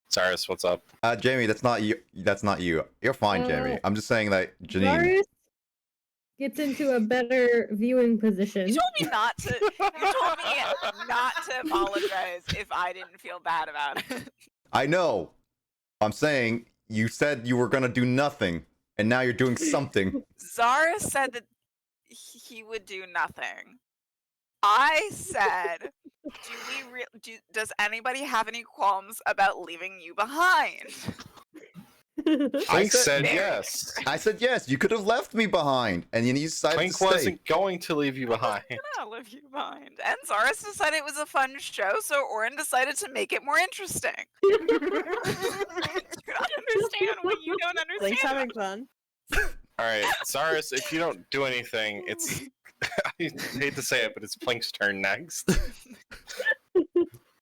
Cyrus, what's up? Jamie, that's not you. That's not you. You're fine, Jamie. I'm just saying that Janine. Varus gets into a better viewing position. You told me not to. You told me not to apologize if I didn't feel bad about it. I know. I'm saying you said you were gonna do nothing, and now you're doing something. Zara said that he would do nothing. I said, does anybody have any qualms about leaving you behind? I said- said yes. I said yes. You could have left me behind, and you decided Clink to stay. wasn't going to leave you behind. I'll leave you behind. And Zaris decided it was a fun show, so Orin decided to make it more interesting. I do not understand what you don't Link's understand. having fun. Alright, Cyrus, if you don't do anything, it's I hate to say it, but it's Plink's turn next.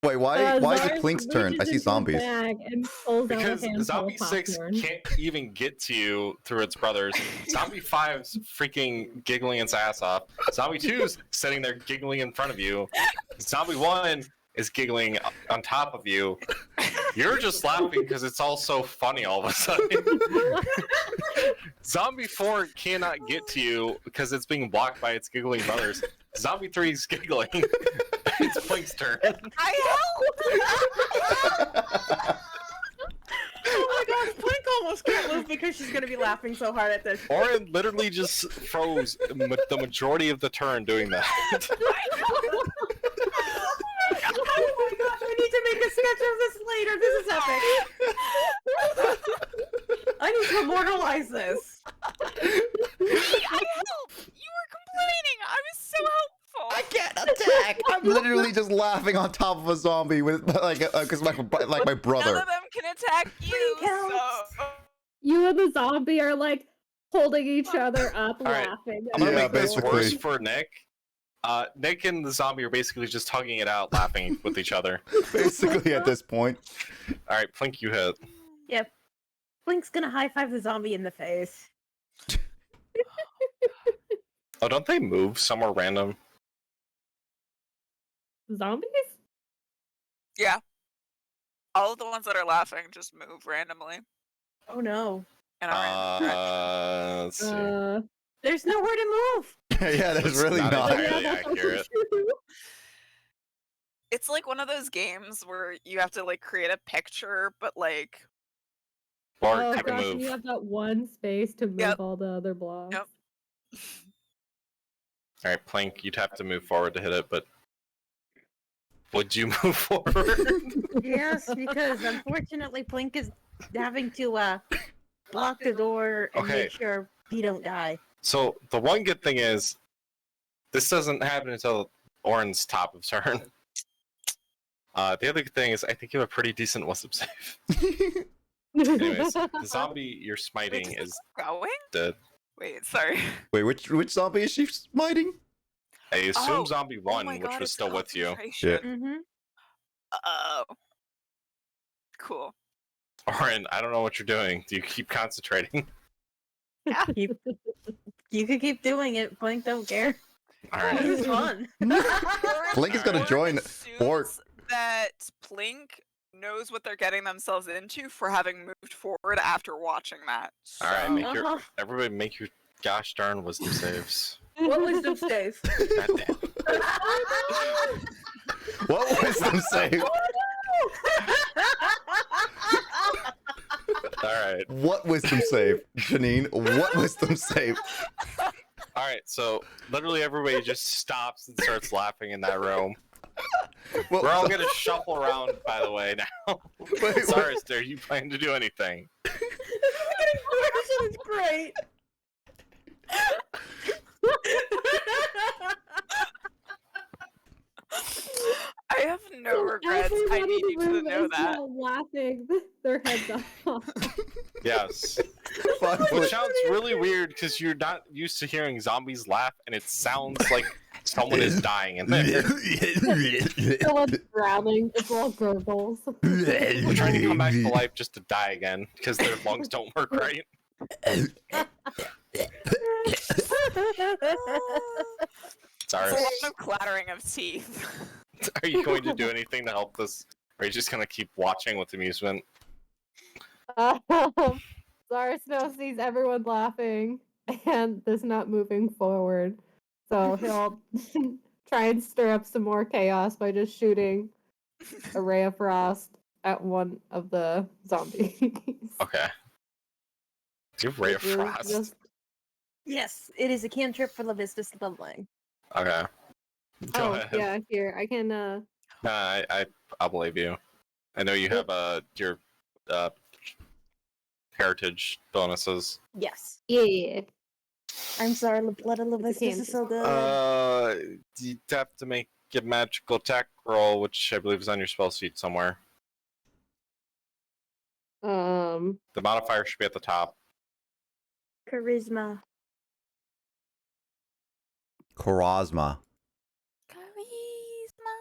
Wait, why is it Varus Plink's turn? I reaches see into his zombies. bag and pulls out a Because handful Zombie of 6 popcorn. can't even get to you through its brothers. Zombie 5's freaking giggling its ass off. Zombie 2's sitting there giggling in front of you. Zombie 1 is giggling on top of you. You're just laughing because it's all so funny all of a sudden. Zombie 4 cannot get to you because it's being blocked by its giggling brothers. Zombie 3's giggling. It's Plink's turn. I Oh my gosh, Plank almost can't move because she's gonna be laughing so hard at this. Orin literally just froze the majority of the turn doing that. Oh my gosh, I need to make a sketch of this later. This is epic. I need to immortalize this. I helped. You were complaining. I was so helpful. I can't attack. I'm literally just laughing on top of a zombie with because my None brother. of them can attack you. Frank So... You and the zombie are like holding each other up, All right. laughing. I'm gonna Yeah, make this basically. worse for Nick. Nick and the zombie are basically just hugging it out, laughing with each other. Basically, at this point. All right, Plink, you hit. Yep. Blink's gonna high five the zombie in the face. Oh, don't they move somewhere random? Zombies? Yeah. All of the ones that are laughing just move randomly. Oh no. In a random direction. Let's see. There's nowhere to move. Yeah, there's That's really not not. entirely accurate. It's like one of those games where you have to like create a picture, but like Or Oh take a gosh, and move. you have that one space to move Yep. all the other blocks. Yep. All right, Plink, you'd have to move forward to hit it, but would you move forward? Yes, because unfortunately Blink is having to block the door and Okay. make sure he don't die. So the one good thing is, this doesn't happen until Orin's top of turn. The other good thing is, I think you have a pretty decent wisdom save. Anyways, the zombie you're Wait, smiting does it is keep going? dead. Wait, sorry. Wait, which zombie is she smiting? I assume Oh, zombie oh one, my which god, was it's still with you. concentration. Mm-hmm. Oh, cool. Orin, I don't know what you're doing. Do you keep concentrating? You could keep doing it. Blink don't care. All This right. is fun. Blink is gonna Alright. join Borg. Assumes that Plink knows what they're getting themselves into for having moved forward after watching that. All right, So- make your Uh-huh. everybody make your gosh darn wisdom saves. What wisdom save? God damn. What wisdom save? All right. What wisdom save, Janine? What wisdom save? All right. So literally everybody just stops and starts laughing in that room. Well, We're all gonna shuffle around, by the way. Now, wait. Cyrus, are you planning to do anything? This is great. I have no regrets. I need you to know that. Laughing their heads off. Yes. Fun Which foot. sounds really weird because you're not used to hearing zombies laugh, and it sounds like someone is dying in there. Someone's drowning. It's all gurgles. They're trying to come back to life just to die again because their lungs don't work right. It's a Cyrus, lot of clattering of teeth. are you going to do anything to help this? Or are you just gonna keep watching with amusement? Zara Snow sees everyone laughing and is not moving forward. So he'll try and stir up some more chaos by just shooting a ray of frost at one of the zombies. Okay. Do you have Ray of Which is Frost? just- Yes, it is a cantrip for Levistus Bloodline. Okay. Go Oh, ahead. yeah, here. I can, Nah, I'll believe you. I know you have your heritage bonuses. Yes. yeah. I'm sorry, the blood of Levistus is so good. You have to make a magical attack roll, which I believe is on your spell sheet somewhere. The modifier should be at the top. Charisma. Charisma. Charisma.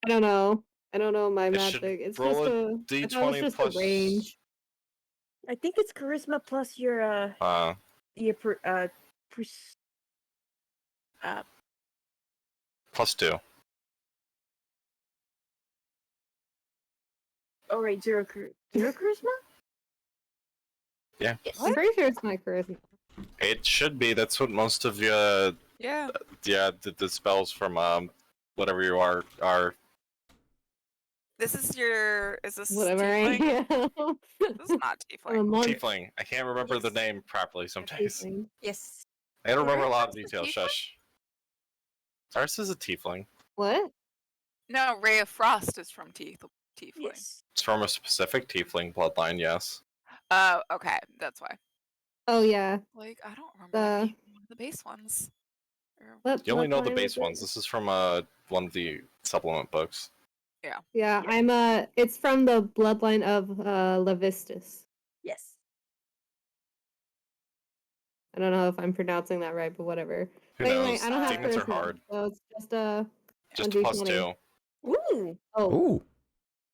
I don't know. I don't know my It should magic. It's roll just a a I thought it was D20 just plus a range. I think it's charisma plus your plus 2. oh right, zero charisma? Yeah. I'm pretty sure it's my charisma. It should be. That's what most of the Yeah. the spells from whatever you are. This is your. Is this Whatever I tiefling? am. This is not I'm a tiefling. monk. Tiefling. I can't remember the Yes. name properly sometimes. Tiefling. Yes. I gotta remember a lot of Ray of details. Frost's a Shush. Cyrus is a tiefling. What? No, Ray of Frost is from tiefling. Yes. It's from a specific tiefling bloodline. Yes. Oh, okay, that's why. Oh yeah. Like, I don't remember that The- being one of the base ones. Or- What, You only what know the line base was it? ones. This is from one of the supplement books. Yeah, I'm it's from the bloodline of Levistus. Yes. I don't know if I'm pronouncing that right, but whatever. Who But anyway, knows? I don't have Demons are charisma, hard. so it's just Just a a plus D20. 2. Ooh. Oh, Ooh.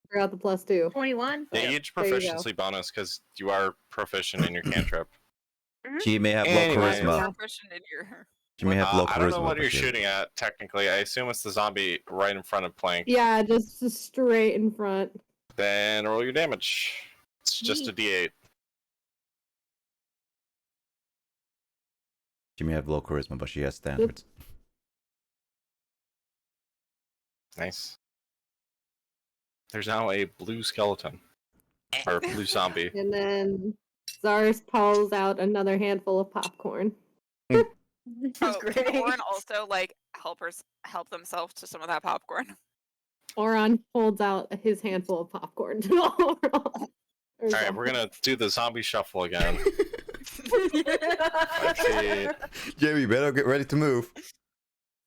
forgot the plus 2. 21. Yeah, Yep, you get there you go. proficiency bonus because you are proficient in your cantrip. She may have low Anyway. charisma. Proficient in your. She may have low charisma. I don't know what but you're she- shooting at technically. I assume it's the zombie right in front of Plank. Yeah, just straight in front. Then roll your damage. It's just a D8. She may have low charisma, but she has standards. Nice. There's now a blue skeleton. Or a blue zombie. And then Zars pulls out another handful of popcorn. This is Oh, great. can Orin also like help themselves to some of that popcorn? Oron holds out his handful of popcorn to Oron. Alright, we're gonna do the zombie shuffle again. Okay. Jamie, better get ready to move.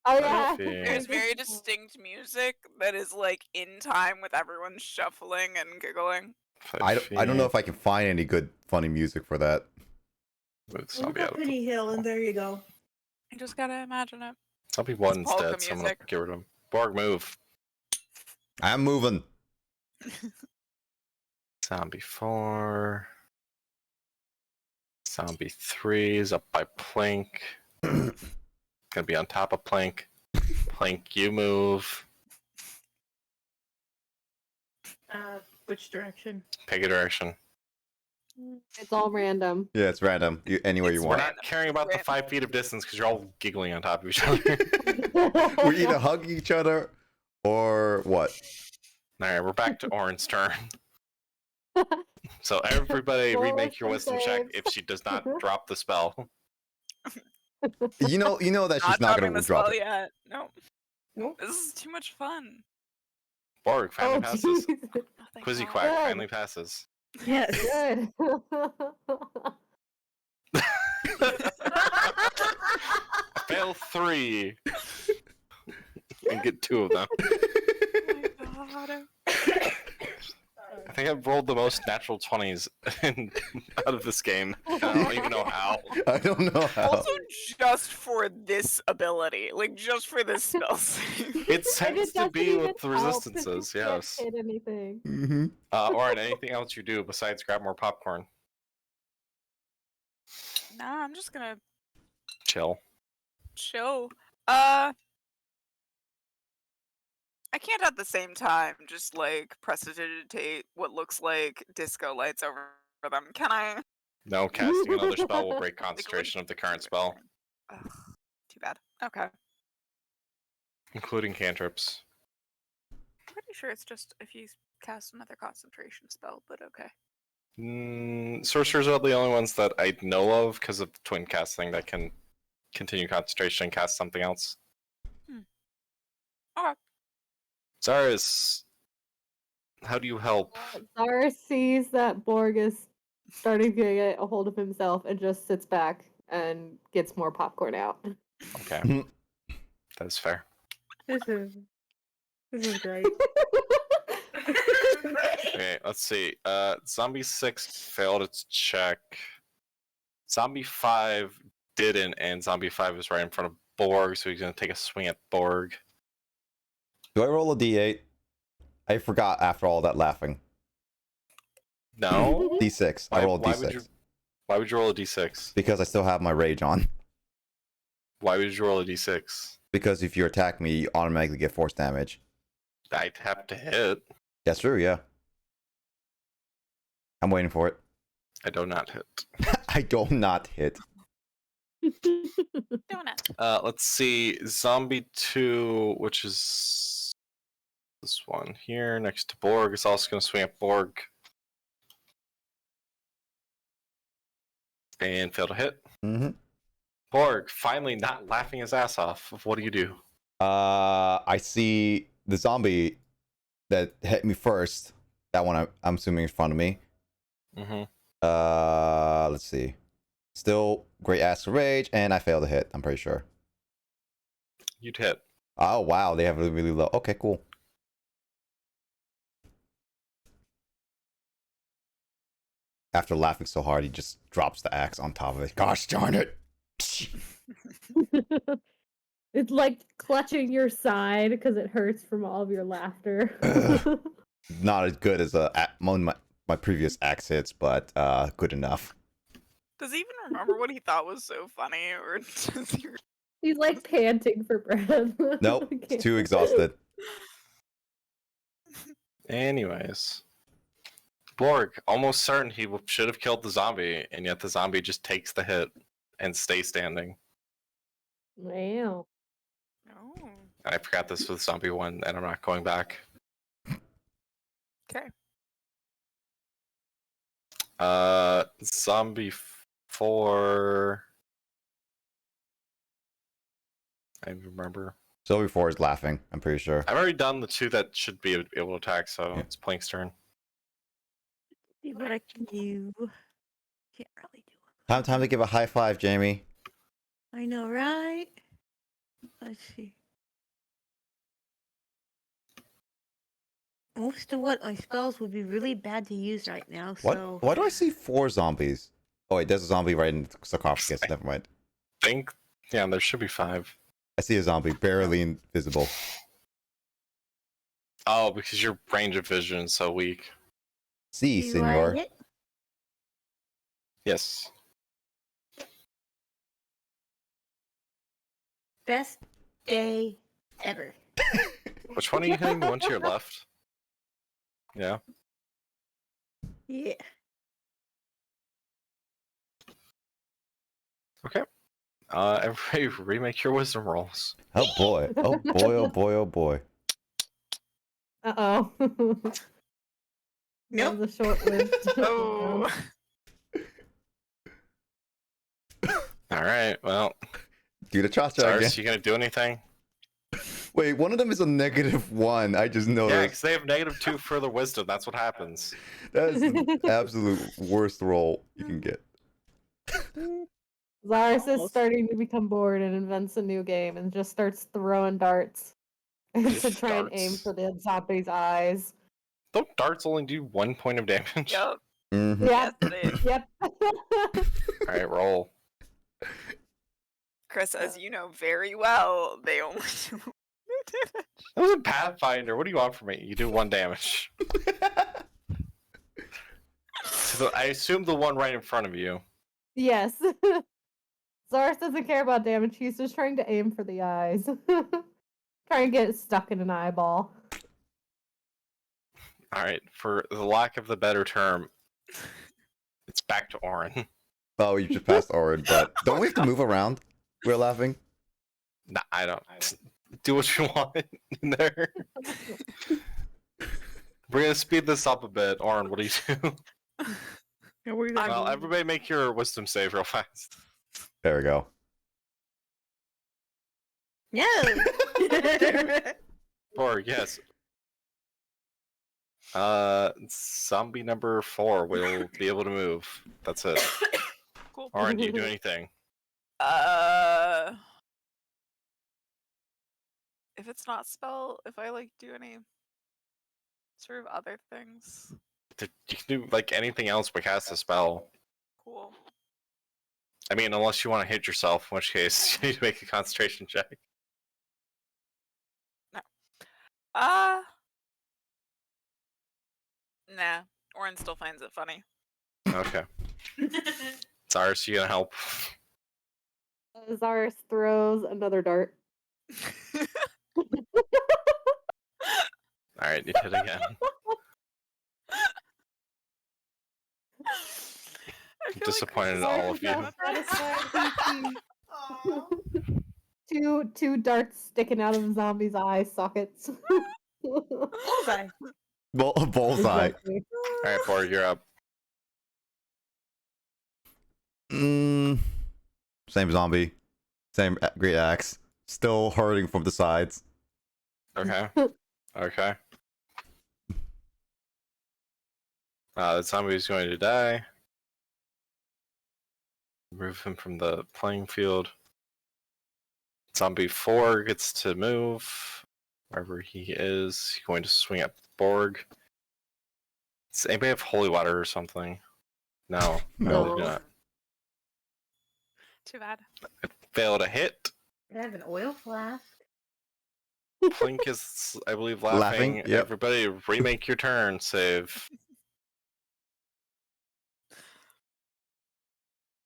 Oh yeah. Okay. There's very distinct music that is like in time with everyone shuffling and giggling. I don't know if I can find any good funny music for that. Move the Look zombie up out of the... Penny Hill, and there you go. I just gotta imagine it. Zombie 1's polka dead, so I'm gonna music. get rid of him. Borg, move. I'm moving. Zombie 4. Zombie 3 is up by Plank. Gonna be on top of Plank. Plank, you move. Which direction? Pick a direction. It's all random. Yeah, it's random. Anywhere you It's We're want. not caring about the Random. 5 feet of distance because you're all giggling on top of each other. We either hug each other or what? Alright, we're back to Orin's turn. So everybody Roll remake your wisdom wisdom check saves. if she does not drop the spell. You know that she's not dropping gonna the drop spell it. yet. No. Nope. This is too much fun. Borg finally Oh, passes. jeez. Oh, thank Quizzy God. Quack Good. finally passes. Yes. Good. Fail 3. And get 2 of them. Oh my God. I think I've rolled the most natural 20s out of this game. And I don't even know how. I don't know how. Also, just for this ability, like just for this spell save. It tends to doesn't be even with the help if resistances, you can't yes. hit anything. Mm-hmm. Orin, anything else you do besides grab more popcorn? Nah, I'm just gonna Chill. chill. I can't at the same time just like prestidigitate what looks like disco lights over them. Can I? No, casting another spell will break concentration of the current spell, Ugh, too bad. Okay. including cantrips. Pretty sure it's just if you cast another concentration spell, but okay. Sorcerers are the only ones that I know of because of the twin casting that can continue concentration and cast something else. Okay. Zaris, how do you help? Zara sees that Borg is starting to get a hold of himself and just sits back and gets more popcorn out. Okay, that's fair. This is great. Okay, let's see. Zombie 6 failed its check. Zombie 5 didn't, and Zombie 5 is right in front of Borg, so he's gonna take a swing at Borg. Do I roll a d8? I forgot after all that laughing. No? D6. I roll a D6 Why would you roll a d6? because I still have my rage on. Why would you roll a d6? Because if you attack me, you automatically get force damage. I'd have to hit. That's true, yeah. I'm waiting for it. I do not hit. I do not hit. Donut. Let's see. Zombie 2, which is this one here next to Borg, is also going to swing at Borg. And fail to hit. Mm-hmm. Borg, finally not laughing his ass off. What do you do? I see the zombie that hit me first. That one I'm assuming in front of me. Mm-hmm. Let's see. Still great ass rage, and I failed to hit. I'm pretty sure. You'd hit. Oh wow, they have really, really low. Okay, cool. After laughing so hard, he just drops the axe on top of it. Gosh darn it! It's like clutching your side because it hurts from all of your laughter. Not as good as my previous axe hits, but good enough. Does he even remember what he thought was so funny, or does he? He's like panting for breath. Nope, it's too exhausted. Anyways. Borg, almost certain he should have killed the zombie, and yet the zombie just takes the hit and stays standing. Wow. Oh. I forgot this was Zombie 1, and I'm not going back. Okay. Zombie 4... I remember. Zombie 4 is laughing, I'm pretty sure. I've already done the 2 that should be able to attack, so Yeah. it's Plank's turn. See what I can do. Can't really do it. Time to give a high five, Jamie. I know, right? Let's see. most of what my spells would be really bad to use right now. What? So Why do I see 4 zombies? Oh wait, there's a zombie right in the sarcophagus. Never mind. Think, yeah, there should be 5. I see a zombie barely invisible. Oh, because your range of vision is so weak. See, do I senor. hit? Yes. Best day ever. Which one are you hitting? The one to your left? Yeah. Yeah. Okay. Everybody remake your wisdom rolls. Oh boy. Oh boy. Oh boy. Oh boy. Uh-oh. That Nope. was a short-lived. Oh. All right. Well, Do the cha-cha again. Cyrus, you gonna do anything? Wait, one of them is a -1. I just Yeah, noticed. because they have -2 further wisdom. That's what happens. That is the absolute worst roll you can get. Zaris is Almost. starting to become bored and invents a new game and just starts throwing darts to Just try and aim darts. for the zombie's eyes. Don't darts only do 1 point of damage? Yup. Mhm. Yep. Yes, it is. Yep. All right, roll. Chris, as you know very well, they only do no damage. That was a Pathfinder. What do you want from me? You do 1 damage. So I assume the one right in front of you. Yes. Zaris doesn't care about damage. He's just trying to aim for the eyes. Trying to get it stuck in an eyeball. All right, for the lack of the better term, it's back to Orin. Oh, you just passed Orin, but don't we have to move around? We're laughing. Nah, I don't. Do what you want in there. We're gonna speed this up a bit. Orin, what do you do? Well, everybody make your wisdom save real fast. There we go. No. Borg, yes. Zombie number 4 will be able to move. That's it. Cool. Orin, do you do anything? If it's not spell, if I like do any sort of other things, You can do like anything else but cast a spell. cool. I mean, unless you want to hit yourself, in which case you need to make a concentration check. Nah. Orin still finds it funny. Okay. Cyrus, you gonna help? Zaris throws another dart. Alright, you hit again. I feel Disappointed in Chris is all of you. Two darts sticking out of the zombie's eye sockets. Bullseye. Bullseye. Exactly. Alright, Borg, you're up. Same zombie. Same great axe. Still hurting from the sides. Okay. Okay. The zombie's going to die. Remove him from the playing field. Zombie 4 gets to move. Wherever he is, he's going to swing at Borg. Does anybody have holy water or something? No. No. They do not. Too bad. Fail to hit. I have an oil flask. Plink is, I believe, laughing. Yep. Everybody, remake your turn save.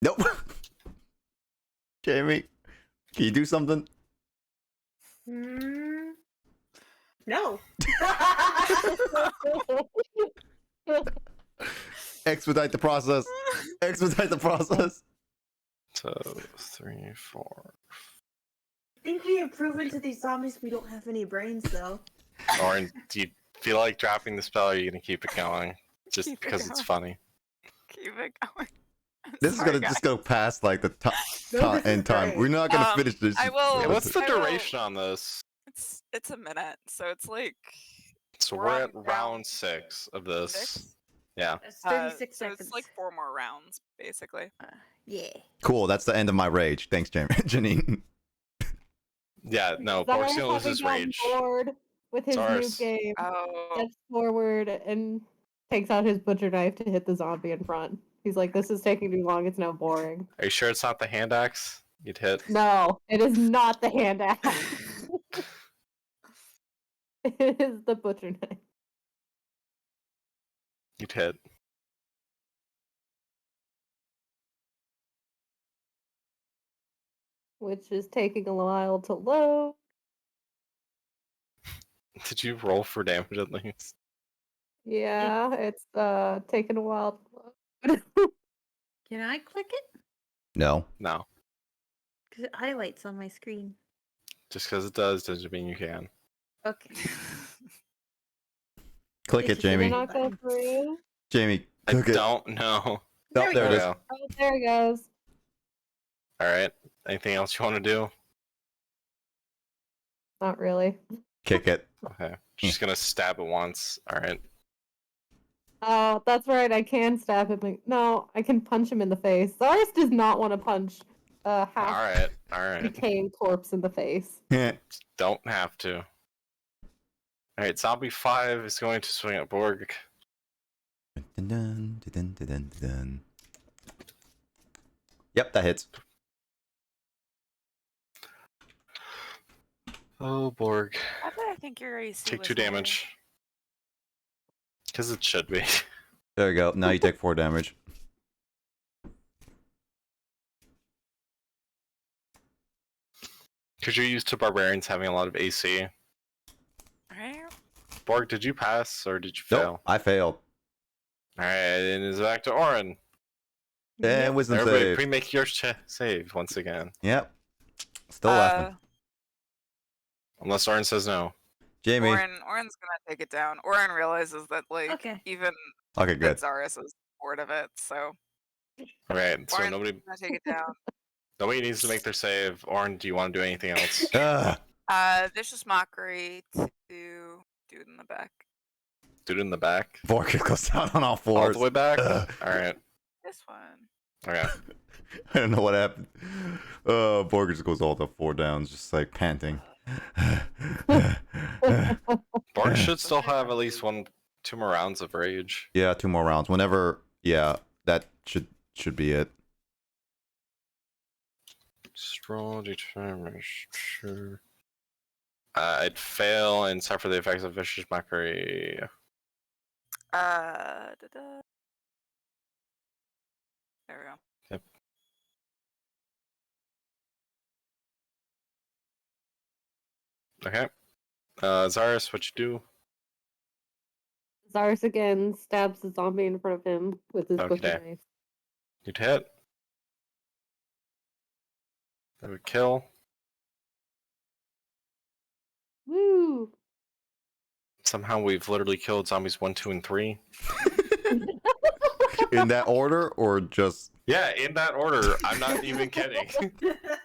Nope. Jamie, can you do something? No. Expedite the process. Expedite the process. So 3, 4. I think we have proven to these zombies we don't have any brains, though. Orin, do you feel like dropping the spell, or are you gonna keep it going? Just Keep it because it's going. funny. Keep it going. I'm This is sorry, gonna guys. just go past like the No, this is end time. great. We're not gonna Um, finish this. I will- Yeah, what's the I will- duration on this? It's a minute, so it's like So we're we're on at round round 6 of this. 6. Yeah. That's 36 so seconds. it's like 4 more rounds, basically. Yeah. Cool. That's the end of my rage. Thanks, Janine. Yeah, no, Zaris Borg's gonna lose having his gotten rage. bored with his It's new ours. game, Oh, steps forward and takes out his butcher knife to hit the zombie in front. He's like, "This is taking too long. It's now boring." Are you sure it's not the hand axe you'd hit? No, it is not the hand axe. It is the butcher knife. You'd hit. Which is taking a while to load. Did you roll for damage at least? Yeah, it's taking a while to load. Can I click it? No. No. Because it highlights on my screen. Just because it does doesn't mean you can. Okay. Click it, It's just Did it Jamie. not go through? Jamie, I click it. don't know. Oh, There we there it There we is. go. Oh, there it goes. Alright. Anything else you want to do? Not really. Kick it. Okay. Just gonna stab it once. Alright. Oh, that's right. I can stab him. No, I can punch him in the face. Zaris does not want to punch a half Alright. Alright. decaying corpse in the face. Don't have to. Alright, Zombie 5 is going to swing at Borg. Dun, dun, dun, dun, dun, dun. Yep, that hits. Oh, Borg. how did I think your AC Take was 2 higher? damage. Because it should be. There you go. Now you take 4 damage. Because you're used to barbarians having a lot of AC. Alright. Borg, did you pass or did you fail? Nope, I failed. Alright, and it's back to Orin. And wisdom Everybody, save. pre-make your save once again. Yep. Still laughing. Unless Orin says no. Jamie. Orin's gonna take it down. Orin realizes that Okay. even Okay, that good. Zaris is bored of it, so Alright, so Orin's nobody gonna take it down. needs to make their save. Orin, do you want to do anything else? Vicious mockery to dude in the back. Dude in the back? Borg goes down on all All fours. the way back? Ugh. Alright. This one. Okay. I don't know what happened. Borg just goes all the 4 downs, just like panting. Borg should still have at least 2 more rounds of rage. Yeah, 2 more rounds. Whenever, yeah, that should be it. Stroll determination. Sure. I'd fail and suffer the effects of vicious mockery. Da-da. There we go. Yep. Okay. Zaris, what you do? Zaris again stabs the zombie in front of him with his Okay. butcher knife. You'd hit. That would kill. Woo! Somehow we've literally killed zombies 1, 2, and 3. In that order, or just... Yeah, in that order. I'm not even kidding.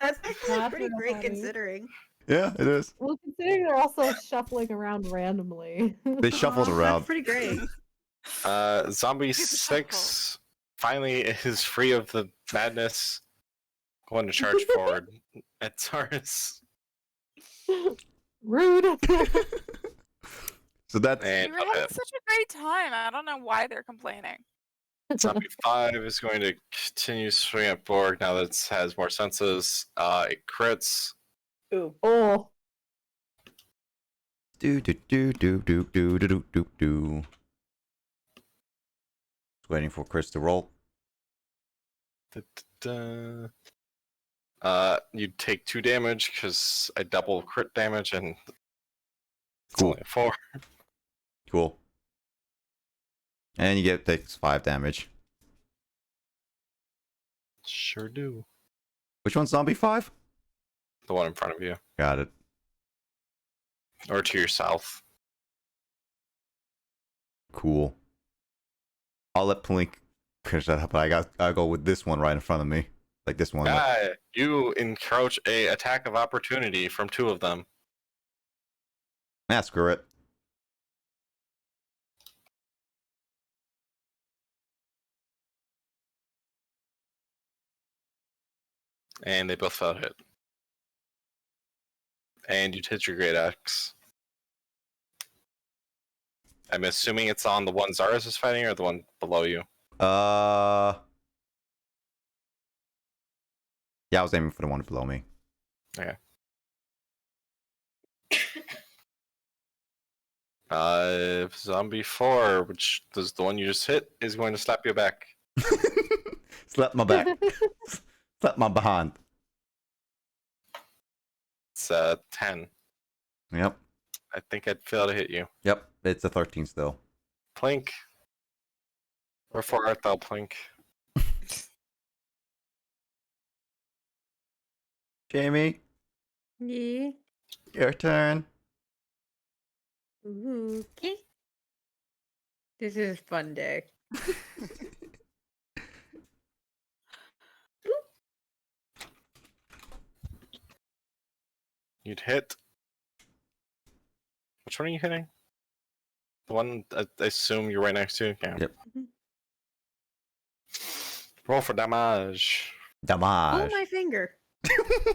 That's That's pretty real great funny. considering. Yeah, it is. Well, considering they're also shuffling around randomly. They shuffled Aw, around. That's pretty great. Zombie Super 6 finally is free of the madness. Going to charge forward at Zaris. Rude. So that's... And We were having such a great time. I don't know why they're complaining. Zombie 5 is going to continue swinging at Borg now that it has more senses. It crits. Ooh. Oh, Do do do do do do do do do do. Just waiting for Chris to roll. You take 2 damage because I double crit damage and it's Cool. only a 4. Cool. And you takes 5 damage. Sure do. Which one's zombie 5? The one in front of you. Got it. Or to your south. Cool. I'll let Plink finish that up, but I go with this one right in front of me. Like this one. You encroach a attack of opportunity from 2 of them. Screw it. And they both failed hit. And you hit your great axe. I'm assuming it's on the one Zaris is fighting or the one below you. Yeah, I was aiming for the one below me. Okay. Zombie 4, which is the one you just hit, is going to slap you back. Slap my back. Slap my behind. It's 10. Yep. I think I'd fail to hit you. Yep. It's a 13 still. Plink. Wherefore art thou, Plink? Jamie, Yeah. your turn. Okay. This is a fun day. You'd hit. Which one are you hitting? The one I assume you're right next to? Yeah. Yep. Roll for damage. Oh, Damage. my finger.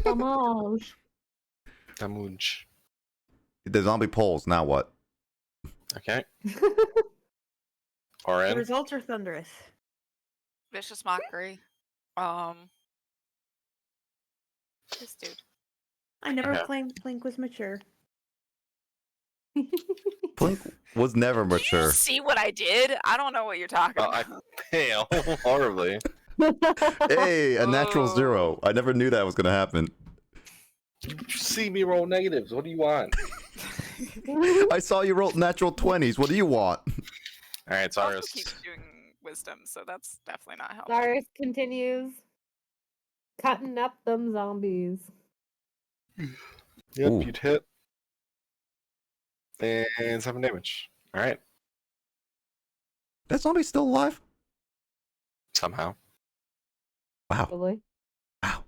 Damage. Damage. The zombie pulls. Now what? Okay. The Orin. results are thunderous. Vicious mockery. This dude. I never Okay. claimed Plink was mature. Plink was never Did you mature. see what I did? I don't know what you're talking I about. fail horribly. Hey, a natural 0. Oh. I never knew that was gonna happen. You see me roll negatives. What do you want? I saw you roll natural 20s. What do you want? All right, Also Zaris. keeps doing wisdom, so that's definitely not helping. Cyrus continues cutting up them zombies. Yep, Ooh. you'd hit. And 7 damage. All right. That zombie's still alive? Somehow. Wow. Probably. Wow.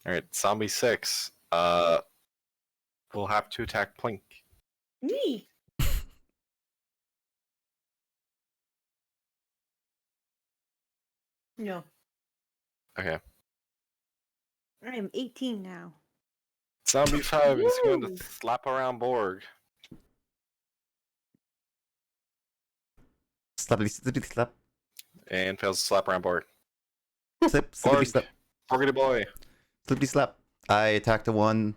All right, zombie 6. We'll have to attack Plink. Me. No. Okay. I am 18 now. Zombie 5 is going to Woo. slap around Borg. Slappity, slappity, slap. And fails to slap around Borg. Slip, Borg. slippity, slap. Borgity boy. Slippity, slap. I attacked the one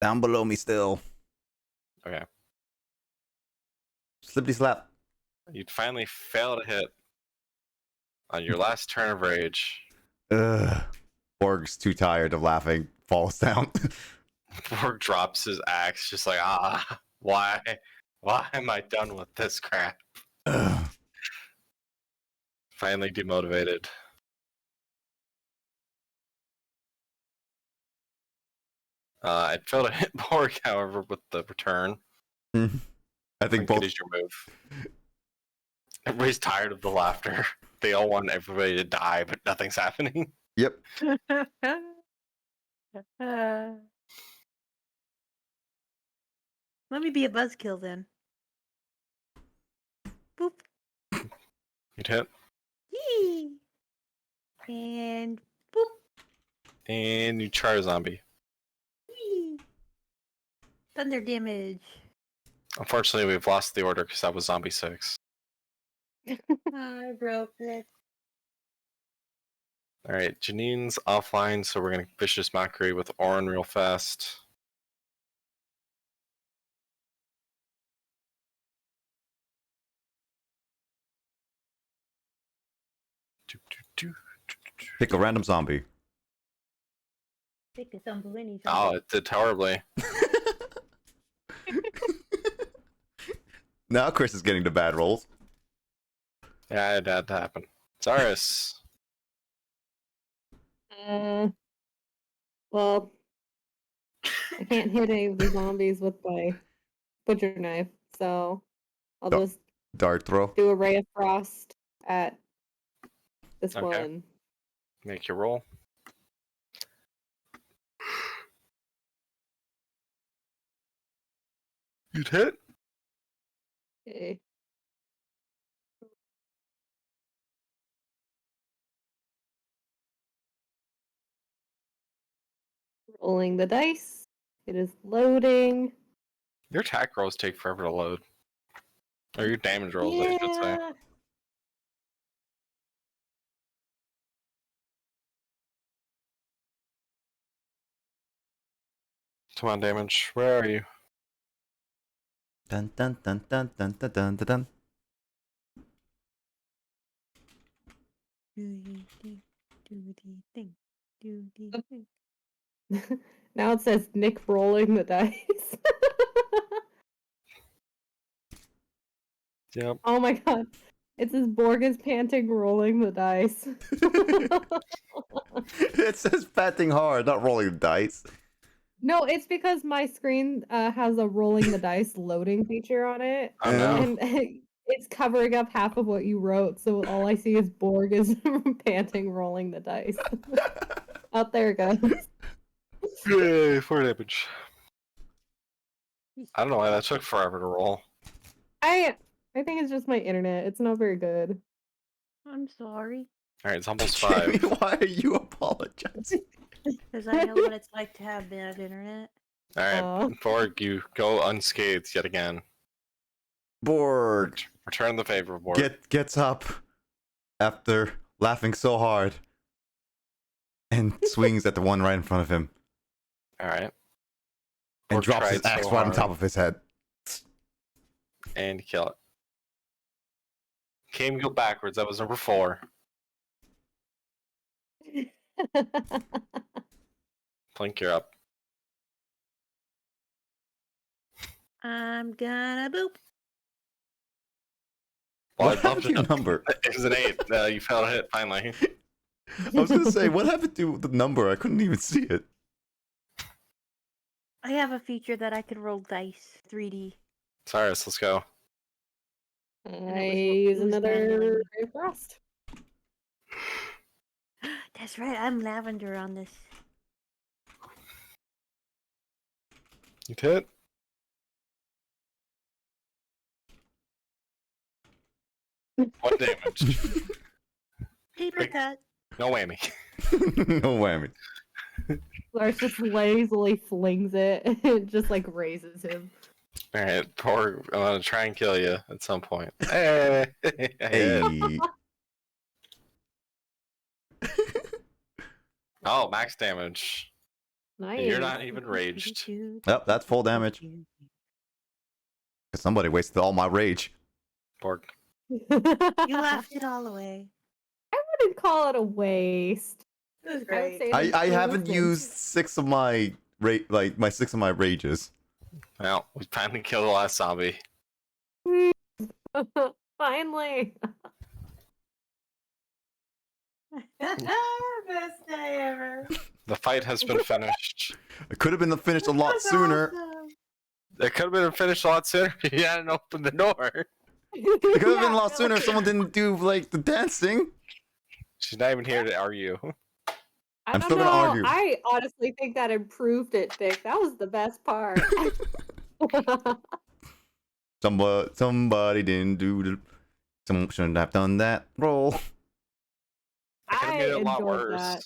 down below me still. Okay. Slippity, slap. You'd finally fail to hit on your last turn of rage. Ugh. Borg's too tired of laughing. Falls down. Borg drops his axe, just like, why? Why am I done with this crap? Ugh. Finally demotivated. I'd fail to hit Borg, however, with the return. I think It both. is your move. Everybody's tired of the laughter. They all want everybody to die, but nothing's happening. Yep. Let me be a buzzkill then. Boop. You'd hit. Yee. And boop. And you char a zombie. Yee. Thunder damage. Unfortunately, we've lost the order because that was zombie 6. I broke it. Alright, Janine's offline, so we're going to Vicious Mockery with Orin real fast. Pick a random zombie. Pick a Thumbelini. Oh, it did horribly. Now Chris is getting the bad rolls. Yeah, it had to happen. Zaris. Well, I can't hit any of the zombies with my butcher knife, so I'll Oh. just Dart throw. do a ray of frost at this Okay. one. Make your roll. You'd hit? Okay. Rolling the dice. It is loading. Your attack rolls take forever to load. Or your damage rolls, I should say. Yeah. Come on, damage. Where are you? Dun dun dun dun dun dun dun dun. Dun. Now it says Nick rolling the dice. Yep. Oh my god. It says Borg is panting rolling the dice. It says patting hard, not rolling the dice. No, it's because my screen has a rolling the dice loading feature on it. Oh no. And it's covering up half of what you wrote, so all I see is Borg is panting rolling the dice. Out there it goes. Yay, 4 damage. I don't know why that took forever to roll. I think it's just my internet. It's not very good. I'm sorry. Alright, it's almost Jamie, 5. why are you apologizing? Because I know what it's like to have bad internet. Alright, Borg, you go unscathed yet again. Borg Return the favor, Borg. gets up after laughing so hard and swings at the one right in front of him Alright. and Borg drops his tried axe so right on hard. top of his head. And kill it. Came go backwards, that was number 4. Plink, you're up. I'm gonna boop. Well, What I'd love happened to to your number? It was an 8. You failed a hit, finally. I was gonna say, what happened to the number? I couldn't even see it. I have a feature that I could roll dice 3D. Cyrus, let's go. I use it was another manually. Ray of Frost. That's right, I'm lavender on this. You hit? What damage? Paper Wait. cut. No whammy. No whammy. Lars just lazily flings it. It just like raises him. Alright, Borg, I'm gonna try and kill you at some point. Hey! Hey. Oh, max damage. Nice. You're not even raged. Yep, that's full damage. Somebody wasted all my rage. Borg. You laughed it all away. I wouldn't call it a waste. It was I would say I it's haven't decent. used 6 of my my 6 of my rages. Well, we finally killed the last zombie. Finally. Best day ever. The fight has been finished. It could have been finished a lot sooner. It could have been finished a lot sooner if you hadn't opened the door. It could have been a lot sooner if someone didn't do like the dancing. She's not even here to argue. I I'm don't still gonna know. argue. I honestly think that improved it, Dick. That was the best part. Somebody didn't do the. Someone shouldn't have done that roll. I could have made it a lot enjoyed worse. that.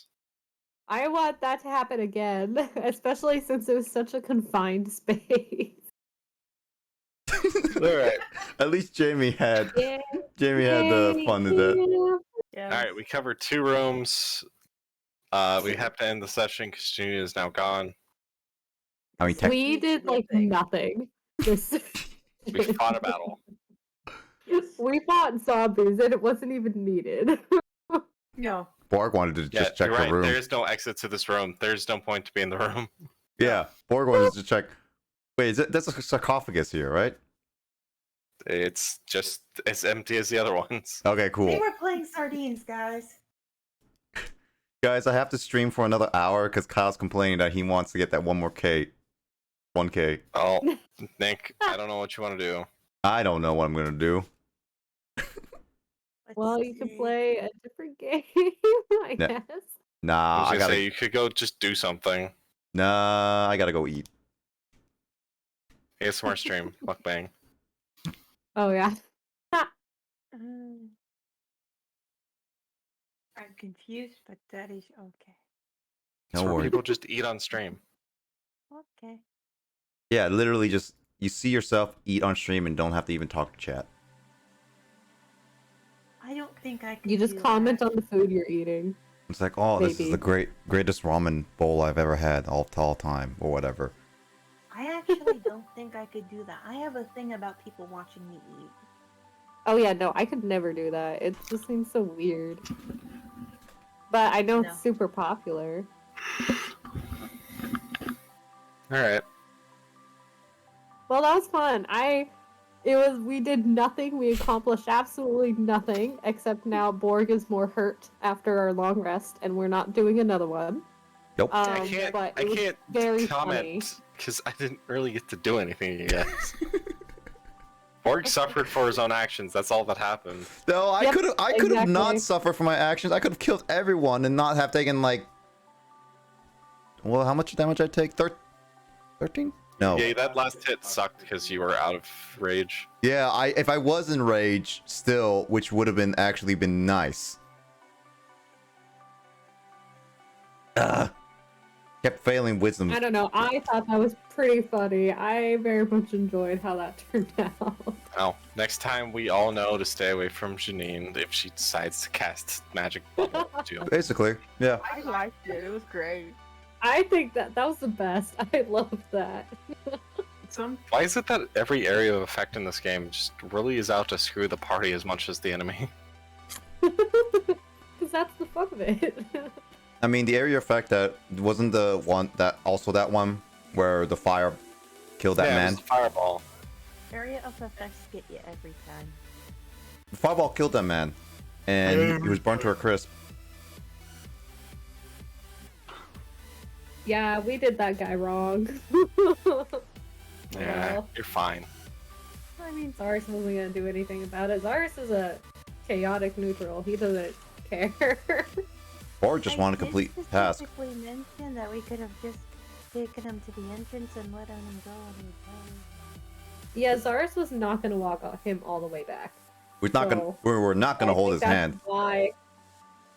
I want that to happen again, especially since it was such a confined space. Alright. At least Jamie had Yeah. fun with that. Yeah. Alright, we covered 2 rooms. We have to end the session because Junior is now gone. I mean, We did like nothing. This We fought a battle. we fought zombies and it wasn't even needed. No. Borg wanted to Yeah, just check you're the right. room. There's no exit to this room. There's no point to be in the room. Yeah, Borg wanted to check. Wait, that's a sarcophagus here, right? It's just as empty as the other ones. Okay, They cool. were playing sardines, guys. Guys, I have to stream for another hour because Kyle's complaining that he wants to get that 1K. Oh, Nick, I don't know what you want to do. I don't know what I'm gonna do. Well, you could play a different game, I Yeah. guess. I Nah, was I gonna gotta. say you could go just do something. Nah, I gotta go eat. ASMR stream, mukbang. Oh yeah. I'm confused, but that is okay. No That's where worries. people just eat on stream. Okay. Yeah, literally just you see yourself eat on stream and don't have to even talk to chat. I don't think I can. You just do comment that. on the food you're eating. It's like, oh, this is Maybe. the greatest ramen bowl I've ever had all time, or whatever. I actually don't think I could do that. I have a thing about people watching me eat. Oh yeah, no, I could never do that. It just seems so weird. But I know No. it's super popular. All right. Well, that was fun. We did nothing. We accomplished absolutely nothing, except now Borg is more hurt after our long rest, and we're not doing another one. Nope. But it was very funny. comment because I didn't really get to do anything, you guys. Borg suffered for his own actions. That's all that happened. No, I Yep, could have not exactly. suffered for my actions. I could have killed everyone and not have taken like. Well, how much damage I take? 13? No. Yeah, that last hit sucked because you were out of rage. Yeah, if I was in rage still, which would have been actually been nice. Kept failing wisdom. I don't know. I thought that was pretty funny. I very much enjoyed how that turned out. Oh, next time we all know to stay away from Janine if she decides to cast magic bubble too. Basically, yeah. I liked it. It was great. I think that was the best. I loved that. Why is it that every area of effect in this game just really is out to screw the party as much as the enemy? Because that's the fun of it. I mean, the area effect that wasn't the one that one where the fire killed that yeah, man. It was the fireball. Area of effects get you every time. The fireball killed that man, and he was burnt to a crisp. Yeah, we did that guy wrong. Yeah, Well. you're fine. I mean, Zarus wasn't gonna do anything about it. Zarus is a chaotic neutral. He doesn't care. Or just want to complete the task. Specifically mentioned that we could have just taken him to the entrance and let him go on his way. Yeah, Zarus was not gonna walk him all the way back. We're not gonna. So, We're not gonna I hold think his that's hand. Why?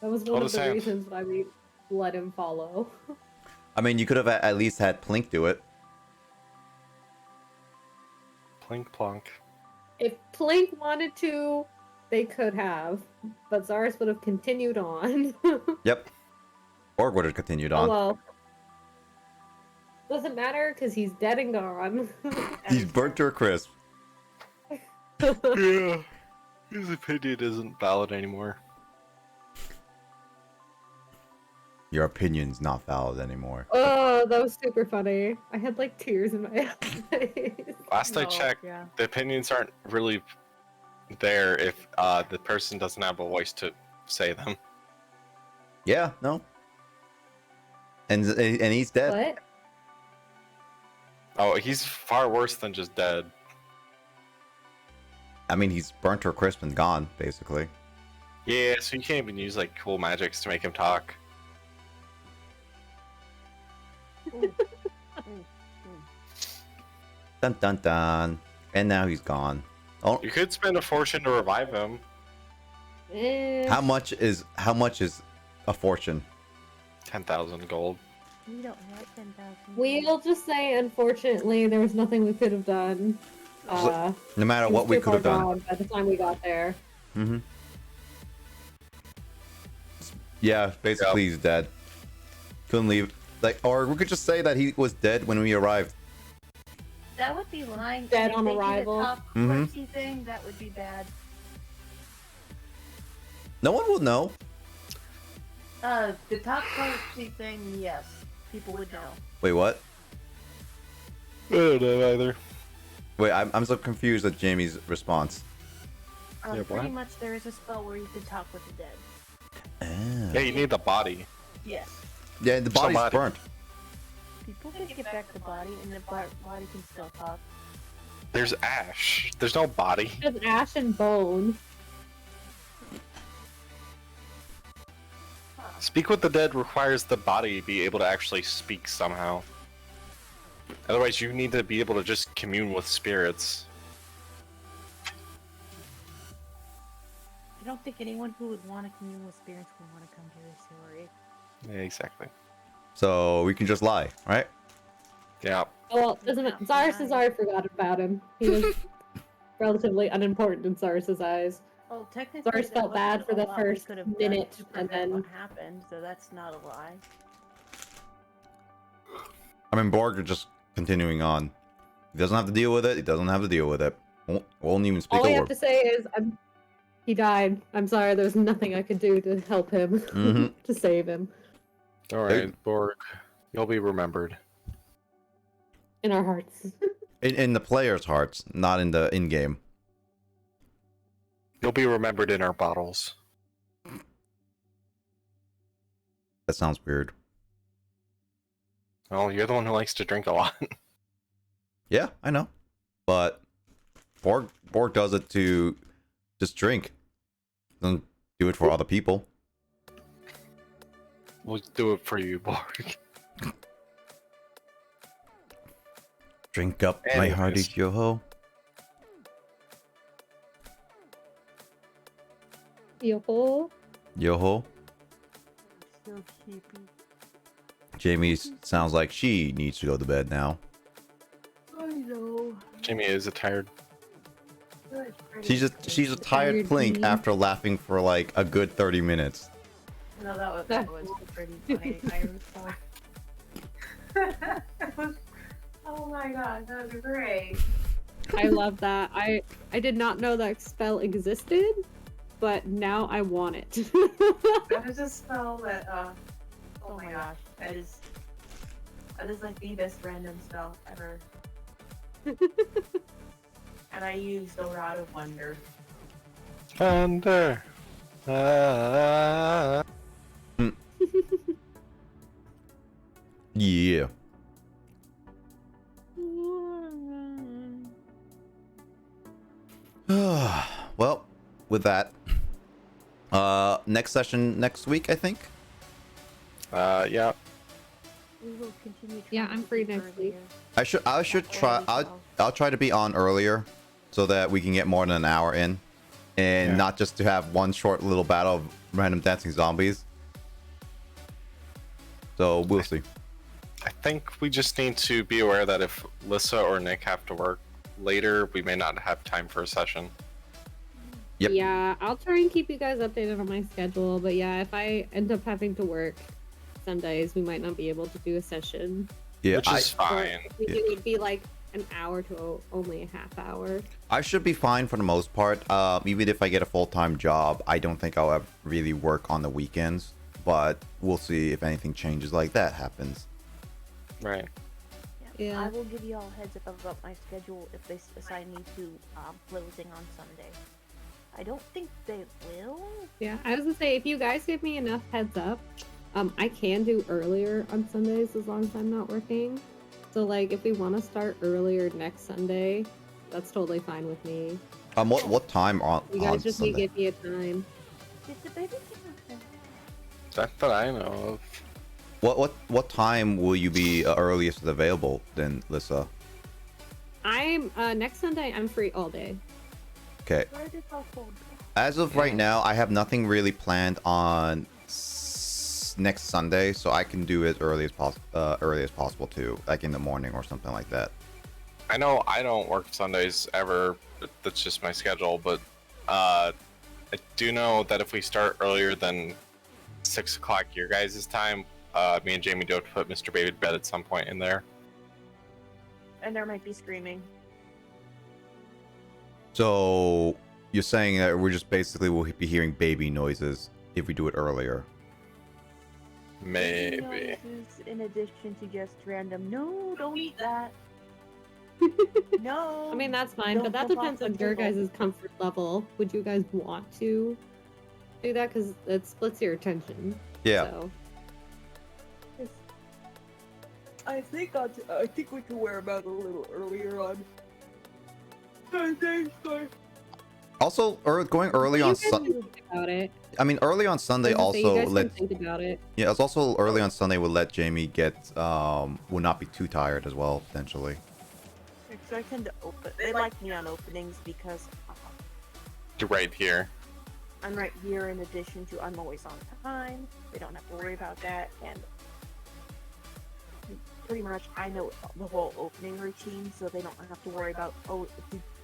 That was one Hold of his the hand. reasons why we let him follow. I mean, you could have at least had Plink do it. Plink plonk. If Plink wanted to, they could have, but Zarus would have continued on. Yep. Borg would have continued Oh on. well. Doesn't matter because he's dead and gone. He's burnt to a crisp. Yeah. His opinion isn't valid anymore. Your opinion's not valid anymore. Oh, that was super funny. I had like tears in my eyes. Last I No, checked, yeah. the opinions aren't really there if the person doesn't have a voice to say them. Yeah. No. And he's dead. What? Oh, he's far worse than just dead. I mean, he's burnt to a crisp and gone, basically. Yeah, so you can't even use like cool magics to make him talk. Dun dun dun. And now he's gone. Oh, You could spend a fortune to revive him. Eh, how much is a fortune? 10,000 gold. We don't have 10,000. we'll just say, unfortunately, there was nothing we could have done. No matter he what was we too could have far done. gone by the time we got there. Mm-hmm. Yeah, basically he's dead. Couldn't leave. Like, or we could just say that he was dead when we arrived. That would be lying. Dead If on they did a arrival. top Mhm. quirky thing, that would be bad. No one will know. The top quirky thing, yes. People would know. Wait, what? I don't know either. Wait, I'm so confused at Jamie's response. Yeah, Pretty what? much there is a spell where you can talk with the dead. Ah. Yeah, you need the body. Yes. Yeah, the body's Somebody. burnt. People can get back the body, and the body can still talk. There's ash. There's no body. Just ash and bone. Speak with the dead requires the body be able to actually speak somehow. Otherwise, you need to be able to just commune with spirits. I don't think anyone who would want to commune with spirits would want to come to this story. Yeah, exactly. So we can just lie, right? Yeah. Well, doesn't it? Zarus already forgot about him. He was relatively unimportant in Zarus's eyes. Well, technically, Zarus there felt bad wasn't for a the lot we first could have done minute, to and prevent then what happened, so that's not a lie. I mean, Borg are just continuing on. He doesn't have to deal with it. He doesn't have to deal with it. Won't even speak all a I have word. to say is, he died. I'm sorry, there's nothing I could do to help him, Mhm. to save him. All right, Borg, you'll be remembered. In our hearts. In the players' hearts, not in the in-game. You'll be remembered in our bottles. That sounds weird. Well, you're the one who likes to drink a lot. Yeah, I know. But Borg does it to just drink. Doesn't do it for other people. We'll do it for you, Borg. Drink up, my hearty Anyways. yo-ho. Yo-ho. Yo-ho. So sleepy. Jamie sounds like she needs to go to bed now. I know. Jamie is tired. She's a tired Tired plink bee. after laughing for like a good 30 minutes. No, that was pretty funny. I recall. Oh my god, that was great. I love that. I did not know that spell existed, but now I want it. That is a spell that, oh my gosh, that is like the best random spell ever. And I used a Rod of Wonder. Thunder. Yeah. Well, with that, next session next week, I think. Yeah. We will continue. Yeah, trying I'm to free keep next week. earlier. I should try. I'll try to be on earlier, so that we can get more than an hour in, and Yeah. not just to have one short little battle of random dancing zombies. So we'll see. I think we just need to be aware that if Lissa or Nick have to work later, we may not have time for a session. Yep. Yeah, I'll try and keep you guys updated on my schedule, but yeah, if I end up having to work some days, we might not be able to do a session. Yeah, Which is Or fine. it would be like an hour to only a half hour. I should be fine for the most part. Even if I get a full-time job, I don't think I'll ever really work on the weekends. But we'll see if anything changes like that happens. Right. Yeah. I will give you all heads up about my schedule if they assign me to closing on Sunday. I don't think they will. Yeah, I was gonna say, if you guys give me enough heads up, I can do earlier on Sundays as long as I'm not working. So like, if we want to start earlier next Sunday, that's totally fine with me. What time on You guys on just need to Sunday? give me a time. Did the baby That I know of. What time will you be earliest available then, Lissa? I'm next Sunday. I'm free all day. Okay. Where did that phone go? As of right now, I have nothing really planned on next Sunday, so I can do it early as possible too, like in the morning or something like that. I know I don't work Sundays ever. But that's just my schedule. But I do know that if we start earlier than 6 o'clock your guys' time, me and Jamie do have to put Mr. Baby to bed at some point in there. And there might be screaming. So you're saying that we're just basically will be hearing baby noises if we do it earlier. Maybe. Noises in addition to just random. No, don't eat that. No. I mean, that's fine, Don't but that jump off depends the on your table. guys' comfort level. Would you guys want to do that? Because it splits your attention. Yeah. So. I think we can wear them out a little earlier on. Sunday. Also, going early You on guys can Sunday. think about it. I mean, early on Sunday I was gonna say, you also guys let. can think about it. Yeah, it's also early on Sunday will let Jamie get will not be too tired as well potentially. So I tend to open. They like me on openings because You're right here. I'm right here. In addition to, I'm always on time. They don't have to worry about that, and pretty much I know the whole opening routine, so they don't have to worry about, oh,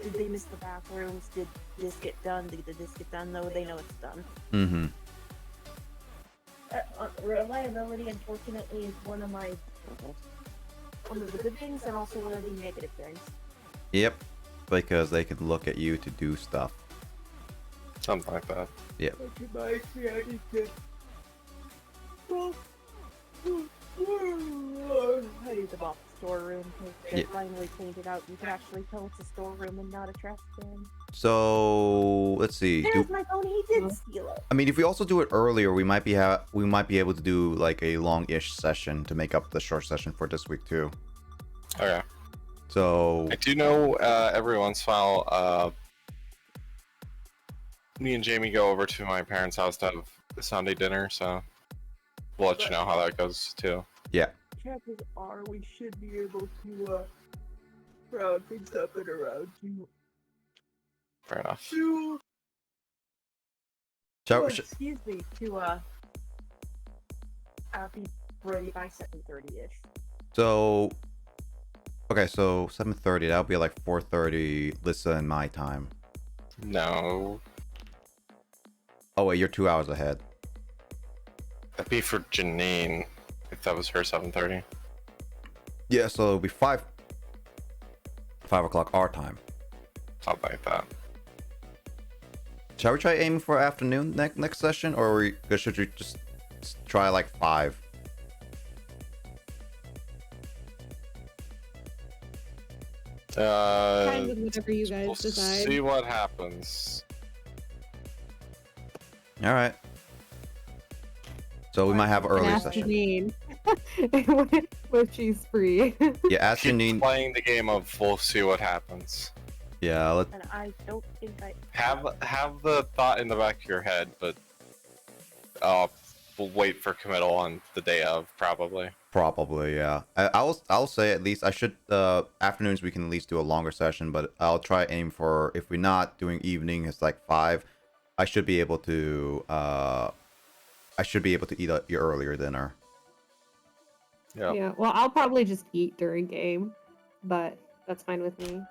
did they miss the bathrooms? Did this get done? Did this get done? No, they know it's done. Mm-hmm. Reliability, unfortunately, is one of the good things and also one of the negative things. Yep. Because they can look at you to do stuff. Something like that. Yep. Which reminds me, I need to. I need to mop the storeroom because they Yeah. finally cleaned it out. You can actually tell it's a storeroom and not a trash can. So let's see. There's my phone. He did steal it. I mean, if we also do it earlier, we might be able to do like a long-ish session to make up the short session for this week too. Okay. So I do know every once in a while, me and Jamie go over to my parents' house to have Sunday dinner, so we'll let you know how that goes too. yeah. Chances are we should be able to round things up and around to Fair enough. excuse me, to be ready by 7:30ish. So okay, so 7:30. That'll be like 4:30 Lissa and my time. No, Oh wait, you're 2 hours ahead. that'd be for Janine if that was her 7:30. Yeah, so it'll be 5 o'clock our time. Something like that. Shall we try aiming for afternoon next session, or should we just try like 5? Kind of whatever you guys We'll decide. see what happens. All right. So we might have an earlier Ask session. Janine when she's free. Yeah, ask Keep Janine. playing the game of we'll see what happens. Yeah, let And I don't think I Have the thought in the back of your head, but we'll wait for committal on the day of probably. probably, yeah. I'll say at least I should afternoons we can at least do a longer session, but I'll try aim for, if we're not doing evening, it's like 5. I should be able to eat your earlier dinner. Yeah. Yeah, well, I'll probably just eat during game, but that's fine with me.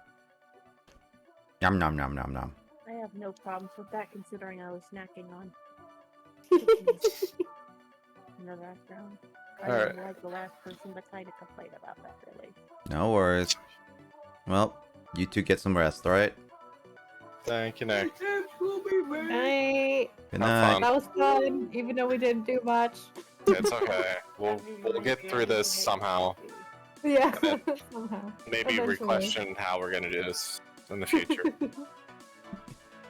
Yum nom nom nom nom. I have no problems with that considering I was snacking on in the background. I Alright. am like the last person to kind of complain about that, really. No worries. Well, you two get some rest, all right? Thank you, Nick. Night. Good Have night. fun. That was fun, even though we didn't do much. It's okay. We'll get through this somehow. Yeah, somehow. Maybe Eventually. re-question how we're gonna do this in the future.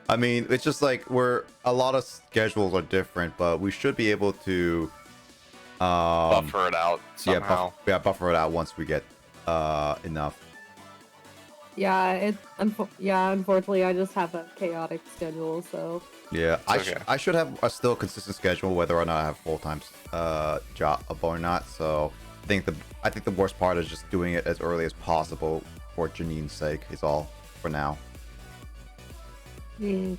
I mean, it's just like a lot of schedules are different, but we should be able to Buffer it out yeah, somehow. buffer it out once we get enough. Yeah, unfortunately, I just have a chaotic schedule, so Yeah, It's okay. I should have a still consistent schedule whether or not I have full-time job or not. So I think the worst part is just doing it as early as possible for Janine's sake is all for now. yeah.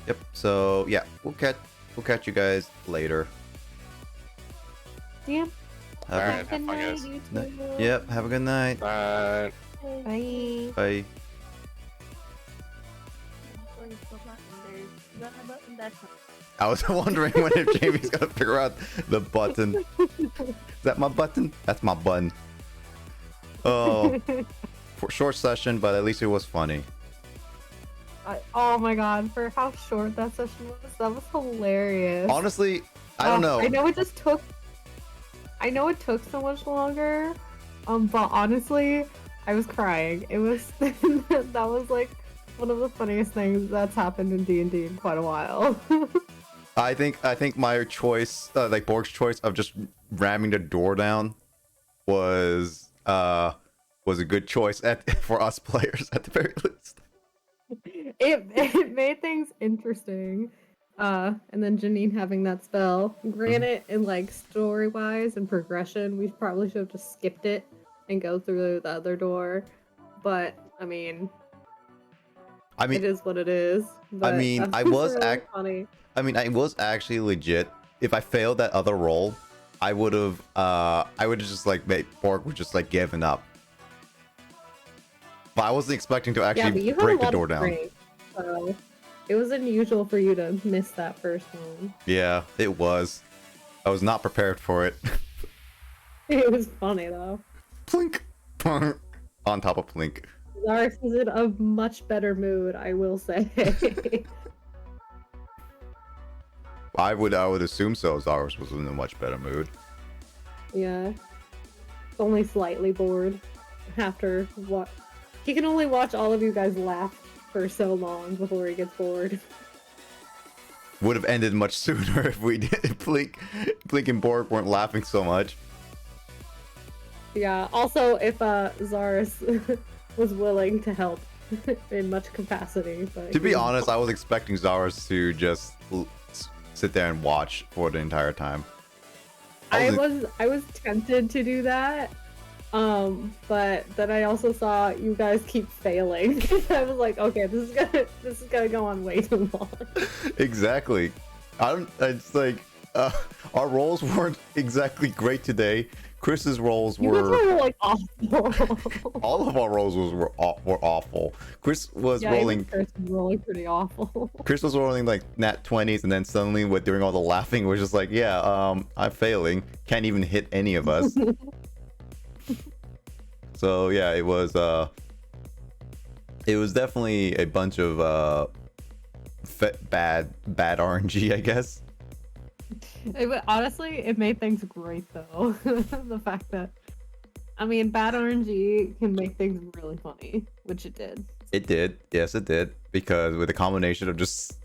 Yep. So yeah, we'll catch you guys later. Yeah. Have Alright, Good have fun, night, guys. you a, two. yep. Have a good night. Bye. Bye. Bye. I was wondering when if Jamie's gonna figure out the button. Is that my button? That's my button. Oh, for short session, but at least it was funny. Oh my god, for how short that session was, that was hilarious. Honestly, I don't know. I know it took so much longer, but honestly, I was crying. It was that was like one of the funniest things that's happened in D&D in quite a while. I think my choice, like Borg's choice of just ramming the door down, was a good choice for us players at the very least. it made things interesting. And then Janine having that spell. Granted, in like story wise and progression, we probably should have just skipped it and go through the other door. But I mean, it is what it is. But mean, that I was really funny. I mean, I was actually legit. If I failed that other roll, I would have just like made Borg would just like given up. But I wasn't expecting to Yeah, but actually you had a break the lot door of down. strength, so it was unusual for you to miss that first one. Yeah, it was. I was not prepared for it. It was funny though. Plink, on top of Plink. Zaris is in a much better mood, I will say. I would assume so. Zaris was in a much better mood. Yeah. Only slightly bored after what he can only watch all of you guys laugh for so long before he gets bored. Would have ended much sooner if we did. Plink and Borg weren't laughing so much. Yeah, also if Zaris was willing to help in much capacity, but To be he- honest, I was expecting Zaris to just sit there and watch for the entire time. I was tempted to do that. But then I also saw you guys keep failing. I was like, okay, this is gonna go on way too long. Exactly. It's like our roles weren't exactly great today. Chris's roles You guys were were like awful. all of our roles were awful. Chris was Yeah, even rolling. Chris was rolling pretty awful. Chris was rolling like nat 20s, and then suddenly, with doing all the laughing, we're just like, yeah, I'm failing. Can't even hit any of us. So yeah, it was definitely a bunch of bad RNG, I guess. Honestly, it made things great though. The fact that, I mean, bad RNG can make things really funny, which it did. It did, yes, it did, because with a combination of just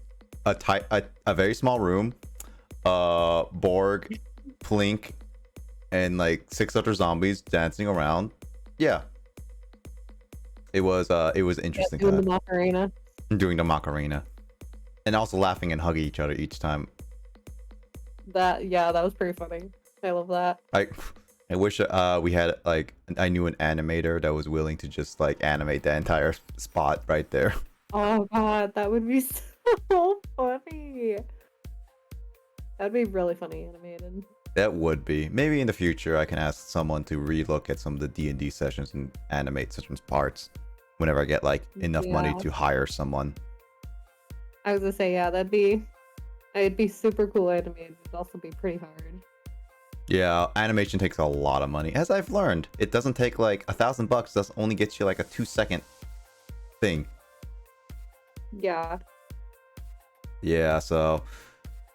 a very small room, Borg, Plink, and like 6 other zombies dancing around. Yeah, it was interesting. Doing the Macarena. Doing the Macarena, and also laughing and hugging each other each time. That was pretty funny. I love that. I wish we had like I knew an animator that was willing to just like animate the entire spot right there. Oh god, that would be so funny. That'd be really funny animated. That would be. Maybe in the future I can ask someone to relook at some of the DnD sessions and animate certain parts whenever I get like enough money Yeah. to hire someone. I was gonna say, yeah, it'd be super cool animated. It'd also be pretty hard. Yeah, animation takes a lot of money. As I've learned, it doesn't take like $1,000. That only gets you like a 2-second thing. Yeah. Yeah, so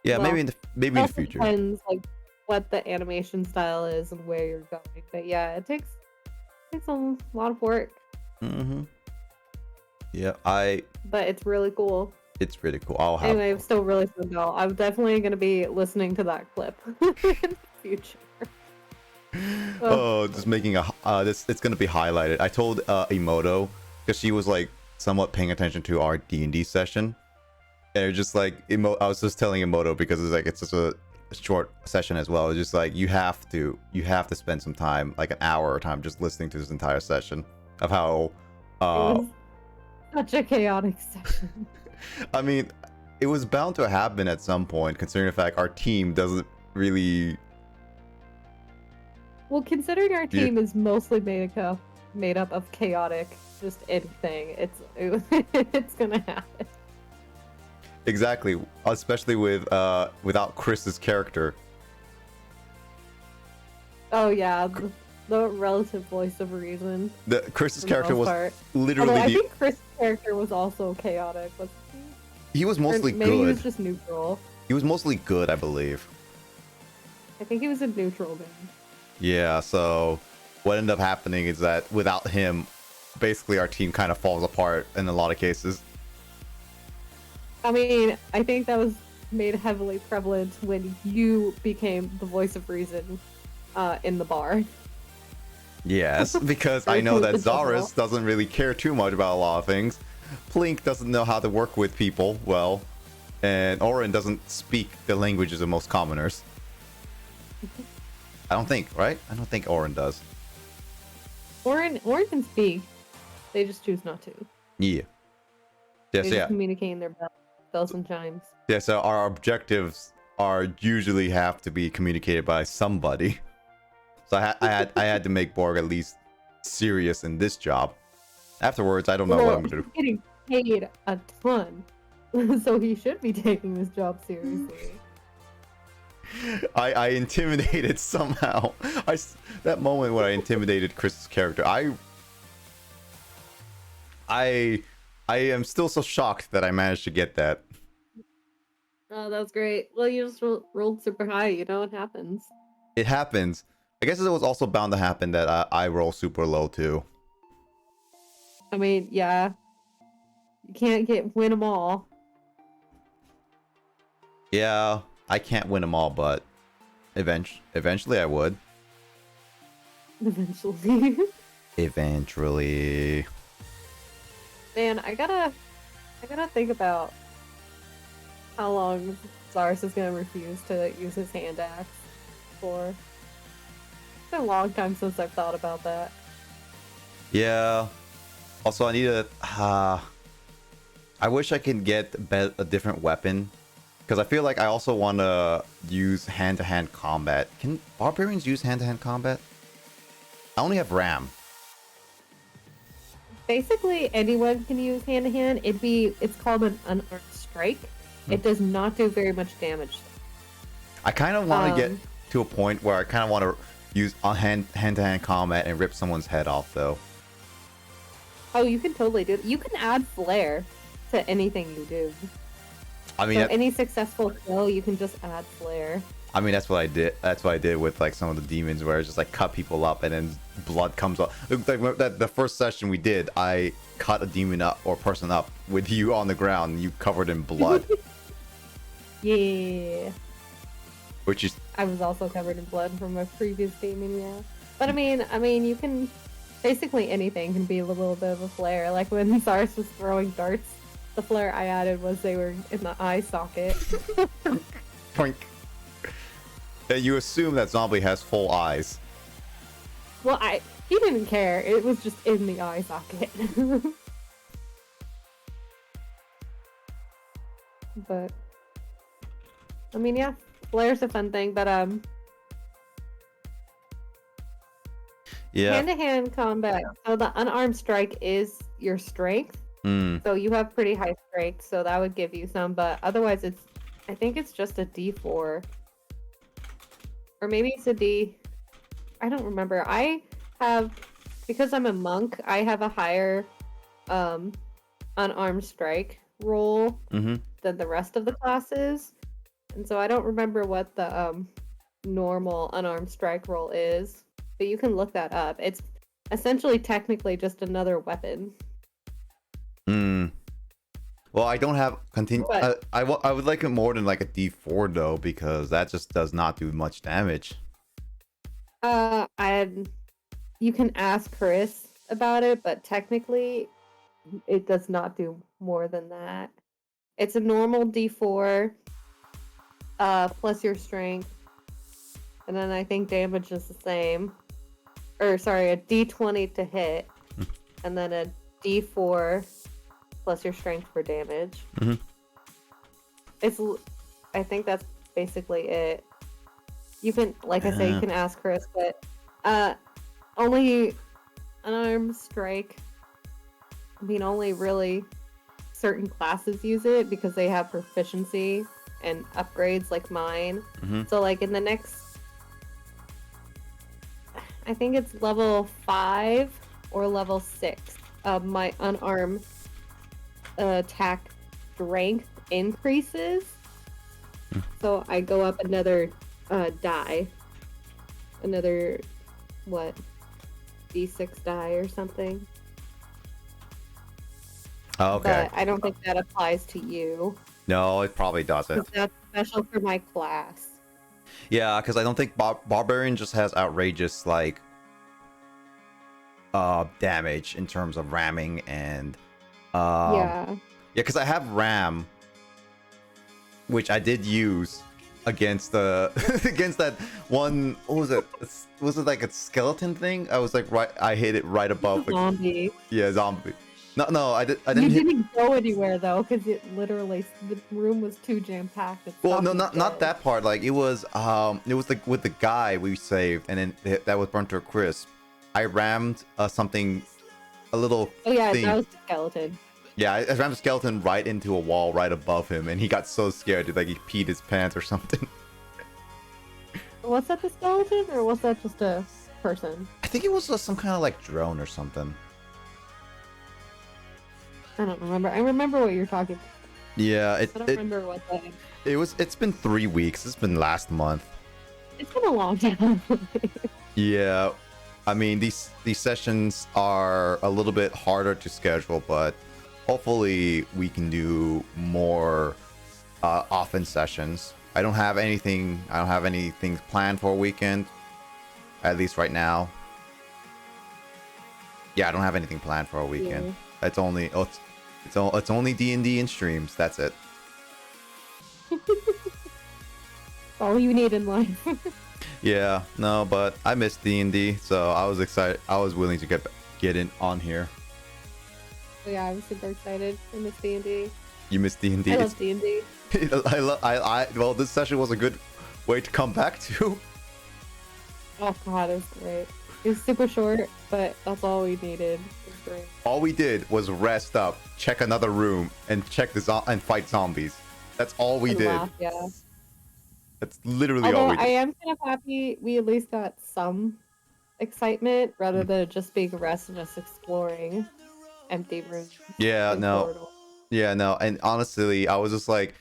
yeah, Well, maybe in the Also future. depends like what the animation style is and where you're going. But yeah, it takes a lot of work. Mm-hmm. Yeah, But it's really cool. it's really cool. I'll have Anyway, it's still really fun though. I'm definitely gonna be listening to that clip in the future. oh, just making a it's gonna be highlighted. I told Emoto, because she was like somewhat paying attention to our D&D session, and it just like I was just telling Emoto, because it's like it's just a short session as well. It's just like you have to spend some time, like an hour of time, just listening to this entire session of how It was such a chaotic session. I mean, it was bound to happen at some point, considering the fact our team doesn't really. Well, considering our team is mostly made up of chaotic, just anything, it's gonna happen. Exactly, especially with without Chris's character. Oh yeah, the relative voice of reason. The Chris's for the character most was part. literally Although I think Chris' character was also chaotic. Wasn't he? he was Or mostly maybe he was good. just neutral. He was mostly good, I believe. I think he was a neutral then. Yeah, so what ended up happening is that without him, basically our team kind of falls apart in a lot of cases. I mean, I think that was made heavily prevalent when you became the voice of reason in the bar. Yes, because I know that Versus the general. Zaris doesn't really care too much about a lot of things. Plink doesn't know how to work with people well, and Orin doesn't speak the languages of most commoners. I don't think, right? I don't think Orin does. Orin can speak. They just choose not to. Yeah. They Yes, just yeah. communicate in their bells and chimes. Yeah, so our objectives are usually have to be communicated by somebody. So I had to make Borg at least serious in this job. Afterwards, I don't know what I'm gonna do. He's getting paid a ton, so he should be taking this job seriously. I intimidated somehow. That moment when I intimidated Chris's character, I am still so shocked that I managed to get that. Oh, that was great. Well, you just rolled super high. You know what happens. It happens. I guess it was also bound to happen that I roll super low too. I mean, yeah. You can't win them all. Yeah, I can't win them all, but eventually I would. Eventually. Eventually. Man, I gotta think about how long Zars is gonna refuse to use his hand axe for. It's been a long time since I've thought about that. Yeah. Also, I need a. I wish I could get a different weapon, because I feel like I also want to use hand-to-hand combat. Can barbarians use hand-to-hand combat? I only have Ram. Basically, anyone can use hand to hand. It's called an unarmed strike. It does not do very much damage. I kind of want to get to a point where I kind of want to use hand-to-hand combat and rip someone's head off, though. Oh, you can totally do it. You can add flair to anything you do. I mean, So any successful kill, you can just add flair. I mean, that's what I did. That's what I did with like some of the demons, where I just like cut people up and then blood comes up. Like the first session we did, I cut a demon up or person up with you on the ground, and you covered in blood. Yeah. Which is I was also covered in blood from a previous demon, yeah. But I mean, you can basically anything can be a little bit of a flare. Like when Zars was throwing darts, the flare I added was they were in the eye socket. Twink. And you assume that zombie has full eyes. Well, he didn't care. It was just in the eye socket. But I mean, yeah, flare's a fun thing, but Yeah. hand-to-hand combat. So the unarmed strike is your strength. So you have pretty high strength, so that would give you some, but otherwise I think it's just a D4. Or maybe it's a D. I don't remember. Because I'm a monk, I have a higher unarmed strike roll than the rest of the classes. And so I don't remember what the normal unarmed strike roll is, but you can look that up. It's essentially technically just another weapon. Well, I don't have continue. But- I would like it more than like a D4 though, because that just does not do much damage. You can ask Chris about it, but technically it does not do more than that. It's a normal D4 plus your strength, and then I think damage is the same. Or sorry, a D20 to hit, and then a D4 plus your strength for damage. I think that's basically it. You can, like I say, you can ask Chris, but only unarmed strike. I mean, only really certain classes use it because they have proficiency and upgrades like mine. So like in the next, I think it's level 5 or level 6 of my unarmed attack strength increases. So I go up another die. Another, what, D6 die or something. Oh, okay. But I don't think that applies to you. No, it probably doesn't. 'Cause that's special for my class. Yeah, because I don't think Barbarian just has outrageous like damage in terms of ramming and Yeah. because I have ram, which I did use against the against that one. What was it? Was it like a skeleton thing? I was like I hit it right above. Zombie. Yeah, zombie. No, I You didn't hit. didn't go anywhere though, because it literally the room was too jam packed. Well, no, not that part. Like it was like with the guy we saved, and then that was burnt to a crisp. I rammed something, a little Oh yeah, thing. that was the skeleton. Yeah, I rammed a skeleton right into a wall right above him, and he got so scared that like he peed his pants or something. Was that the skeleton, or was that just a person? I think it was some kind of like drone or something. I don't remember. I remember what you're talking about. Yeah, I don't remember what that. it's been 3 weeks. It's been last month. It's been a long time. Yeah, I mean these sessions are a little bit harder to schedule, but hopefully we can do more often sessions. I don't have anything planned for a weekend, at least right now. Yeah, I don't have anything planned for a weekend. Yeah. It's only it's only D&D and streams. That's it. All you need in life. Yeah, no, but I miss D&D, so I was excited. I was willing to get in on here. Yeah, I was super excited. I miss D&D. You miss D&D? I love D&D. Well, this session was a good way to come back to. Oh god, it was great. It was super short, but that's all we needed. It was great. All we did was rest up, check another room, and and fight zombies. That's all we And did. laugh, yeah. That's literally all Although we I did. am kind of happy we at least got some excitement rather than just being rest and just exploring empty rooms. Yeah, and no. corridors. Yeah, no. And honestly, I was just like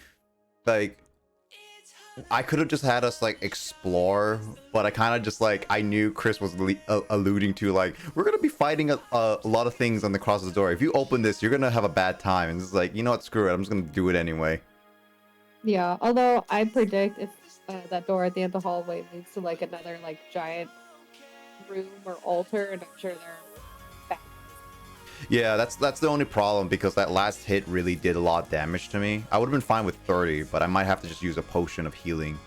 I could have just had us like explore, but I kind of just like I knew Chris was alluding to like we're gonna be fighting a lot of things on the cross of the door. If you open this, you're gonna have a bad time. And it's like, you know what, screw it. I'm just gonna do it anyway. Yeah, although I predict if that door at the end of the hallway leads to like another like giant room or altar, and I'm sure they're back. Yeah, that's the only problem, because that last hit really did a lot of damage to me. I would have been fine with 30, but I might have to just use a potion of healing.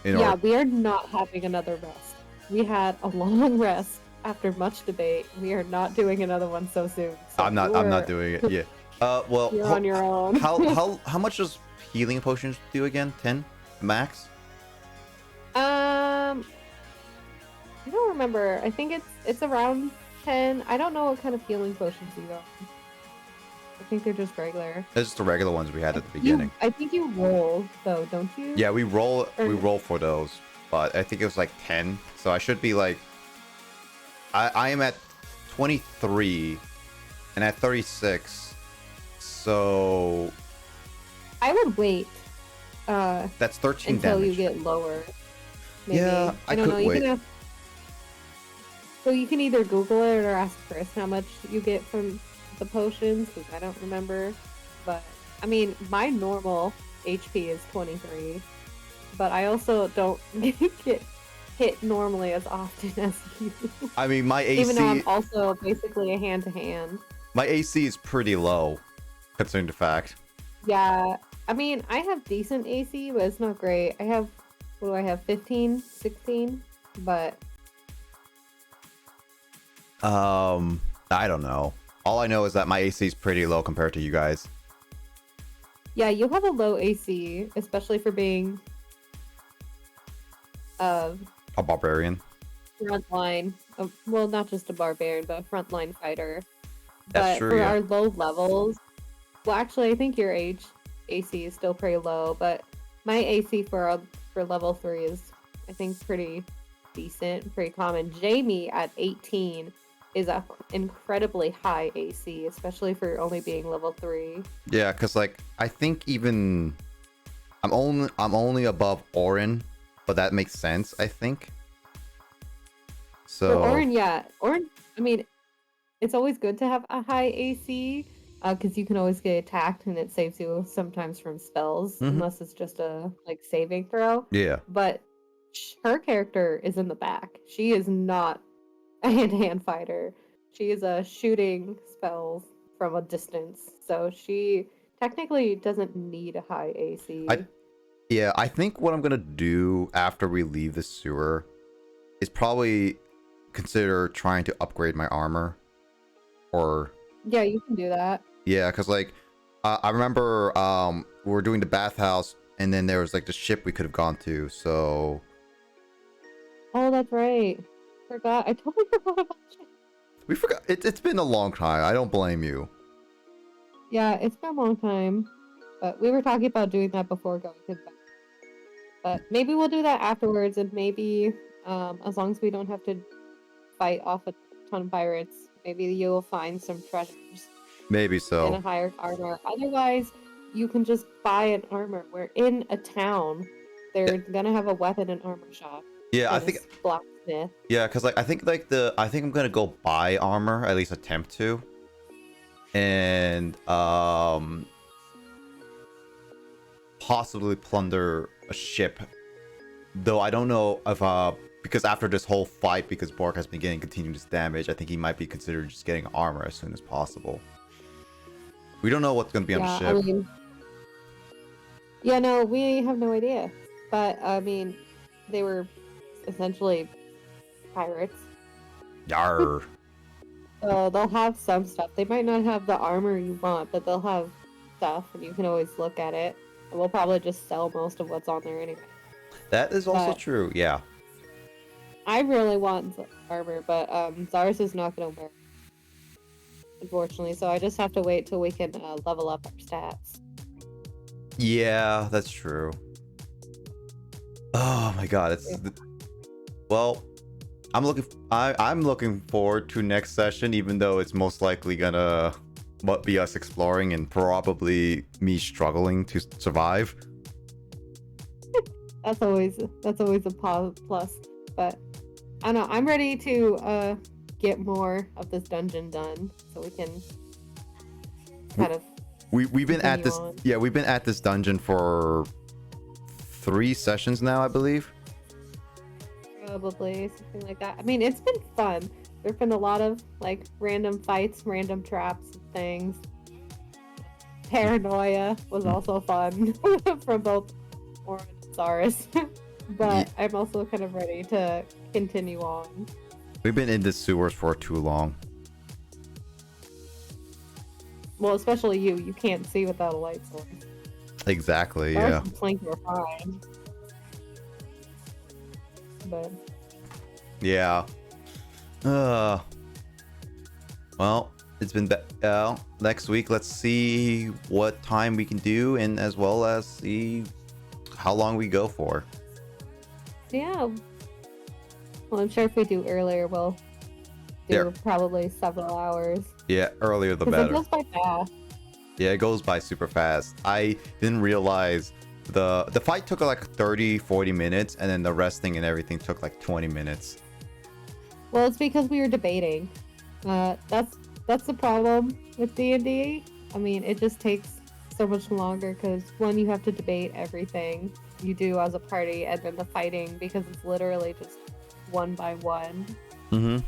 Yeah, we are not having another rest. We had a long rest after much debate. We are not doing another one so soon. So I'm not doing it. Yeah. Well, You're on your own. how much does healing potions do again? 10 max? I don't remember. I think it's around 10. I don't know what kind of healing potions you got. I think they're just regular. It's just the regular ones we had at the beginning. I think you roll though, don't you? Yeah, we roll Or- for those, but I think it was like 10. So I should be like I am at 23 and at 36. So I would wait that's 13 until damage. you get lower. Maybe. Yeah, I don't could know. You wait. can ask. So you can either Google it or ask Chris how much you get from the potions, because I don't remember. But I mean, my normal HP is 23, but I also don't get hit normally as often as you. I mean, my AC Even though I'm also basically a hand-to-hand. my AC is pretty low, considering the fact. Yeah, I mean, I have decent AC, but it's not great. I have, what do I have, 15, 16? But I don't know. All I know is that my AC is pretty low compared to you guys. yeah, you have a low AC, especially for being A barbarian. frontline. Well, not just a barbarian, but a frontline fighter. That's But true, for yeah. our low levels, well, actually, I think your AC is still pretty low, but my AC for level 3 is, I think, pretty decent, pretty common. Jamie at 18 is a incredibly high AC, especially for only being level 3. Yeah, cause like I think even I'm only above Orin, but that makes sense, I think. So For Orin, yeah. Orin, I mean, it's always good to have a high AC, because you can always get attacked and it saves you sometimes from spells, Mhm. unless it's just a like saving throw. yeah. But her character is in the back. She is not a hand-to-hand fighter. She is shooting spells from a distance, so she technically doesn't need a high AC. Yeah, I think what I'm gonna do after we leave the sewer is probably consider trying to upgrade my armor, or Yeah, you can do that. Yeah, because like I remember we were doing the bathhouse, and then there was like the ship we could have gone to. So Oh, that's right. Forgot. I totally forgot about you. we forgot. It's been a long time. I don't blame you. Yeah, it's been a long time. But we were talking about doing that before going to bed. But maybe we'll do that afterwards, and maybe as long as we don't have to fight off a ton of pirates, maybe you'll find some treasures Maybe in so. a higher armor. Otherwise, you can just buy an armor. We're in a town. They're gonna have a weapon and armor shop. Yeah, I And a think. blacksmith. Yeah, because like I think I'm gonna go buy armor, at least attempt to, and possibly plunder a ship. Though I don't know if because after this whole fight, because Borg has been getting continuous damage, I think he might be considering just getting armor as soon as possible. We don't know what's gonna be on the Yeah, ship. I mean, yeah, no, we have no idea. But I mean, they were essentially pirates. Yarr. So they'll have some stuff. They might not have the armor you want, but they'll have stuff, and you can always look at it. And we'll probably just sell most of what's on there anyway. That is also But- true. Yeah. I really want armor, but Zars is not gonna wear it, unfortunately. So I just have to wait till we can level up our stats. Yeah, that's true. Oh my god, it's Yeah. well. I'm looking forward to next session, even though it's most likely gonna be us exploring and probably me struggling to survive. That's always a plus. But I don't know. I'm ready to get more of this dungeon done, so we can kind of. We've been at Continue this. on. Yeah, we've been at this dungeon for 3 sessions now, I believe. Probably something like that. I mean, it's been fun. There've been a lot of like random fights, random traps, and things. Paranoia was also fun from both Orin and Saris. But I'm also kind of ready to continue on. We've been in the sewers for too long. Well, especially you. You can't see without a light source. Exactly. Saris Yeah. and Plank were fine. But Yeah. Well, it's been next week. Let's see what time we can do, and as well as see how long we go for. yeah. Well, I'm sure if we do earlier, we'll do Yeah. probably several hours. Yeah, earlier the Because it better. goes by fast. Yeah, it goes by super fast. I didn't realize the fight took like 30-40 minutes, and then the resting and everything took like 20 minutes. Well, it's because we were debating. That's the problem with D&D. I mean, it just takes so much longer because one, you have to debate everything you do as a party, and then the fighting, because it's literally just one by one. Mm-hmm. And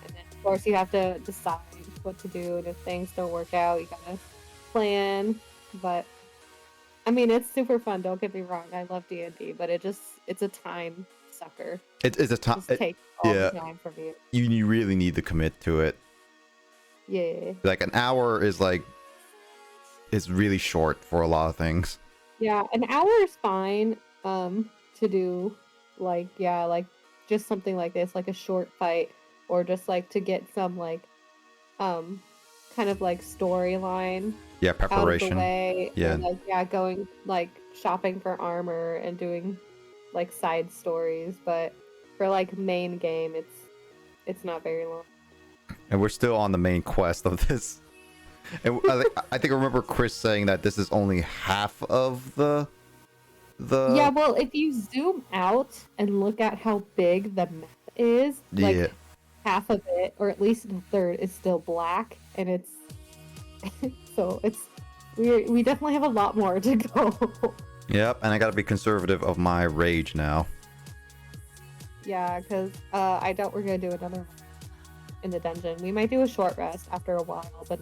then of course you have to decide what to do, and if things don't work out, you gotta plan. But I mean, it's super fun. Don't get me wrong. I love D&D, but it's a time sucker. It's a time. Just takes all yeah. the time from you. You really need to commit to it. Yeah. Like an hour is really short for a lot of things. Yeah, an hour is fine to do like just something like this, like a short fight, or just like to get some like kind of like storyline Yeah, out of the preparation. way. Yeah. And, like going like shopping for armor and doing like side stories, but for like main game it's not very long. And we're still on the main quest of this. And I think I remember Chris saying that this is only half of the. Yeah, well, if you zoom out and look at how big the map is, like Yeah. half of it, or at least a third, is still black, and it's so we definitely have a lot more to go. Yep, and I gotta be conservative of my rage now. Yeah, because I doubt we're gonna do another one in the dungeon. We might do a short rest after a while, but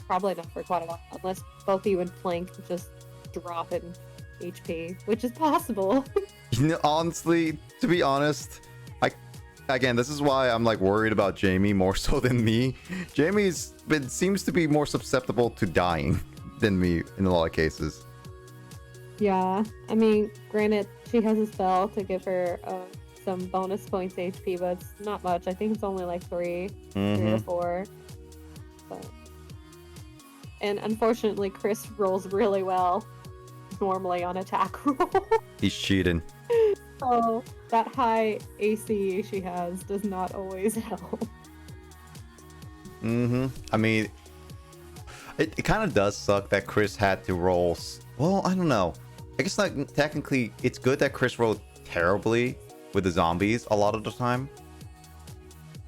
probably not for quite a while, unless both you and Plank just drop in HP, which is possible. You know, honestly, to be honest, again, this is why I'm like worried about Jamie more so than me. Seems to be more susceptible to dying than me in a lot of cases. Yeah, I mean, granted, she has a spell to give her some bonus points HP, but it's not much. I think it's only like 3 or 4. But... And unfortunately, Chris rolls really well normally on attack roll. He's cheating. So that high AC she has does not always help. I mean, it kind of does suck that Chris had to roll. Well, I don't know. I guess like technically, it's good that Chris rolled terribly with the zombies a lot of the time.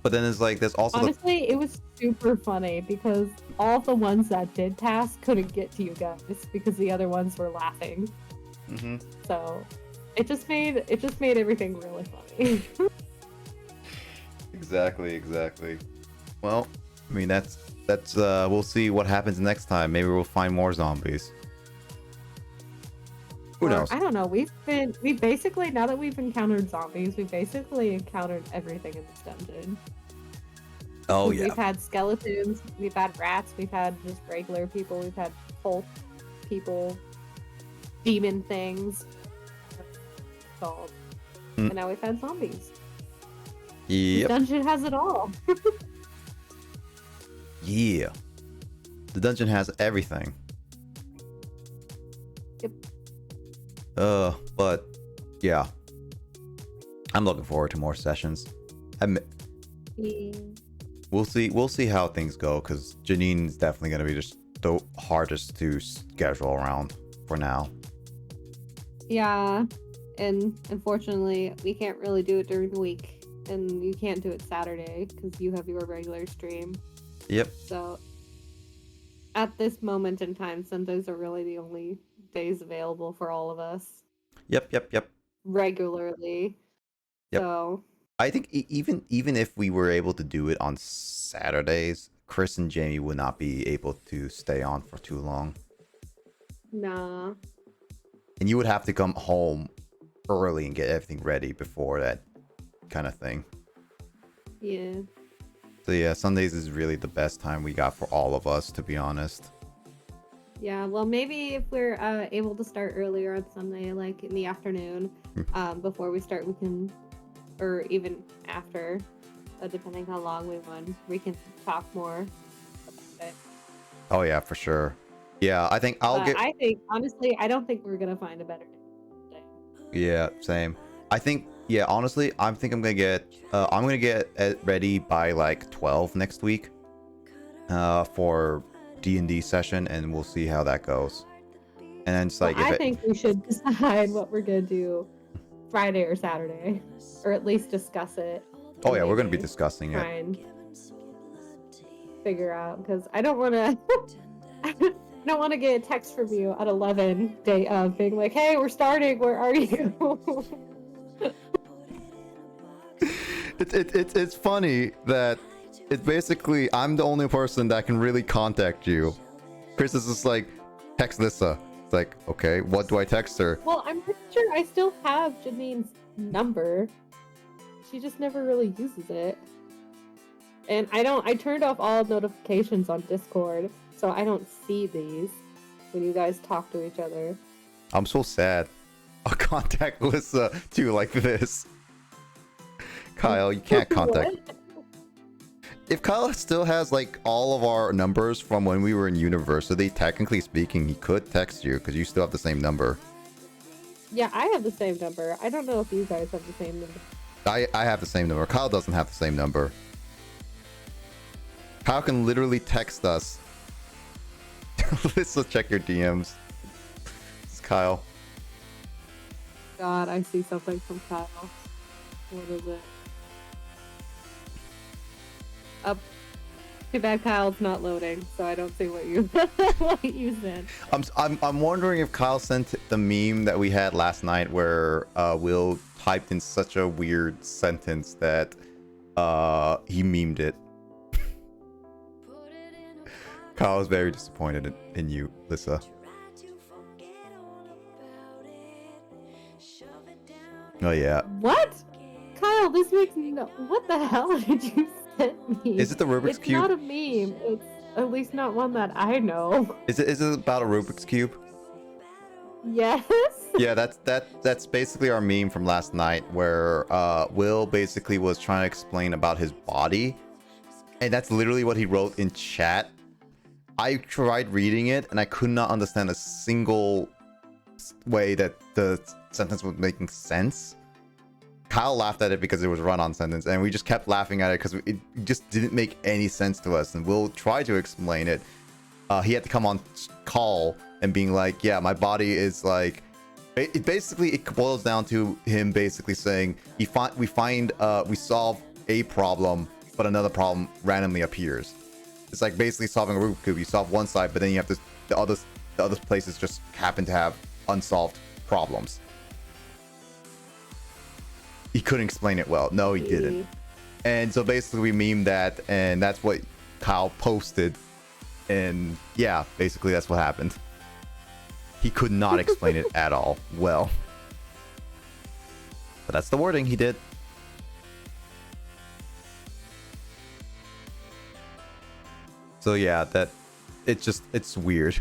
But then it's like there's also honestly, it was super funny because all the ones that did pass couldn't get to you guys because the other ones were laughing. So it just made everything really funny. Exactly. Well, I mean that's we'll see what happens next time. Maybe we'll find more zombies. Who knows? I don't know. We basically, now that we've encountered zombies, we basically encountered everything in this dungeon. Oh yeah. We've had skeletons, we've had rats, we've had just regular people, we've had folk people, demon things. Called. And now we've had zombies. Yep. This dungeon has it all. Yeah. The dungeon has everything. Yep. But yeah. I'm looking forward to more sessions. We'll see how things go, because Janine's definitely gonna be just the hardest to schedule around for now. Yeah. And unfortunately, we can't really do it during the week. And you can't do it Saturday because you have your regular stream. Yep. So at this moment in time, Sundays are really the only days available for all of us. Yep. Regularly. Yep. So I think even if we were able to do it on Saturdays, Chris and Jamie would not be able to stay on for too long. nah. And you would have to come home early and get everything ready before that kind of thing. Yeah. So yeah, Sundays is really the best time we got for all of us, to be honest. Yeah, well, maybe if we're able to start earlier on Sunday, like in the afternoon, before we start, we can, or even after, depending how long we want, we can talk more about it. Oh yeah, for sure. Yeah, I think I think, honestly, I don't think we're going to find a better day. Yeah, same. I think, yeah, honestly, I'm gonna get it ready by like 12 next week, for DnD session, and we'll see how that goes. And then it's like, I think we should decide what we're gonna do Friday or Saturday, or at least discuss it. Oh yeah, we're gonna be Maybe discussing try it. and figure out, because I don't want to. I don't want to get a text from you at 11 day of being like, "Hey, we're starting. Where are you?" It's funny that it's basically I'm the only person that can really contact you. Chris is just like, text Lissa. It's like, okay, what do I text her? Well, I'm pretty sure I still have Janine's number. She just never really uses it. And I turned off all notifications on Discord, so I don't see these when you guys talk to each other. I'm so sad. I'll contact Lissa too, like this. Kyle, you can't contact. What? If Kyle still has like all of our numbers from when we were in university, technically speaking, he could text you because you still have the same number. Yeah, I have the same number. I don't know if you guys have the same number. I have the same number. Kyle doesn't have the same number. Kyle can literally text us. Let's check your DMs. It's Kyle. God, I see something from Kyle. What is it? Up. Too bad Kyle's not loading, so I don't see what you what you said. I'm wondering if Kyle sent the meme that we had last night where Will typed in such a weird sentence that he memed it. Kyle was very disappointed in you, Lissa. Oh yeah. What? Kyle, this makes no. What the hell did you send me? Is it the Rubik's It's Cube? not a meme. It's at least not one that I know. Is it about a Rubik's Cube? Yes. Yeah, that's basically our meme from last night, where Will basically was trying to explain about his body, and that's literally what he wrote in chat. I tried reading it, and I could not understand a single way that the sentence was making sense. Kyle laughed at it because it was a run-on sentence, and we just kept laughing at it because it just didn't make any sense to us. And Will tried to explain it. He had to come on call and being like, "Yeah, my body is like." It boils down to him basically saying we solve a problem, but another problem randomly appears. It's like basically solving a Rubik's Cube. You solve one side, but then you have the other places just happen to have unsolved problems. He couldn't explain it well. No, he didn't. And so basically we memed that, and that's what Kyle posted. And yeah, basically that's what happened. He could not explain it at all well. But that's the wording he did. So yeah, it's weird.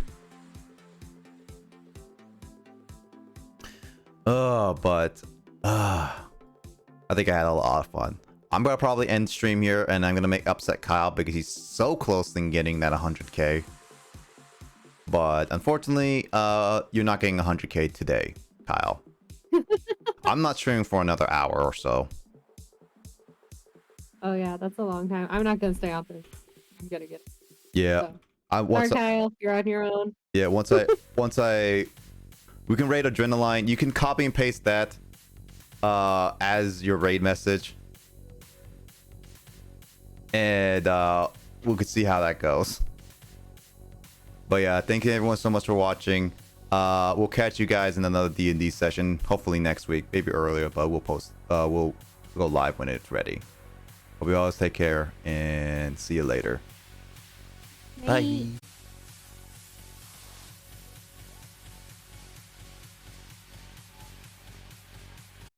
But I think I had a lot of fun. I'm gonna probably end stream here, and I'm gonna upset Kyle because he's so close to getting that 100k. But unfortunately, you're not getting 100k today, Kyle. I'm not streaming for another hour or so. Oh yeah, that's a long time. I'm not gonna stay out there. I'm gonna get. Yeah. So. Sorry, Kyle, you're on your own. Yeah, once we can raid Adrenaline. You can copy and paste that as your raid message, and we could see how that goes. But yeah, thank you everyone so much for watching. We'll catch you guys in another D&D session, hopefully next week, maybe earlier, but we'll go live when it's ready. Hope you always take care and see you later. Bye.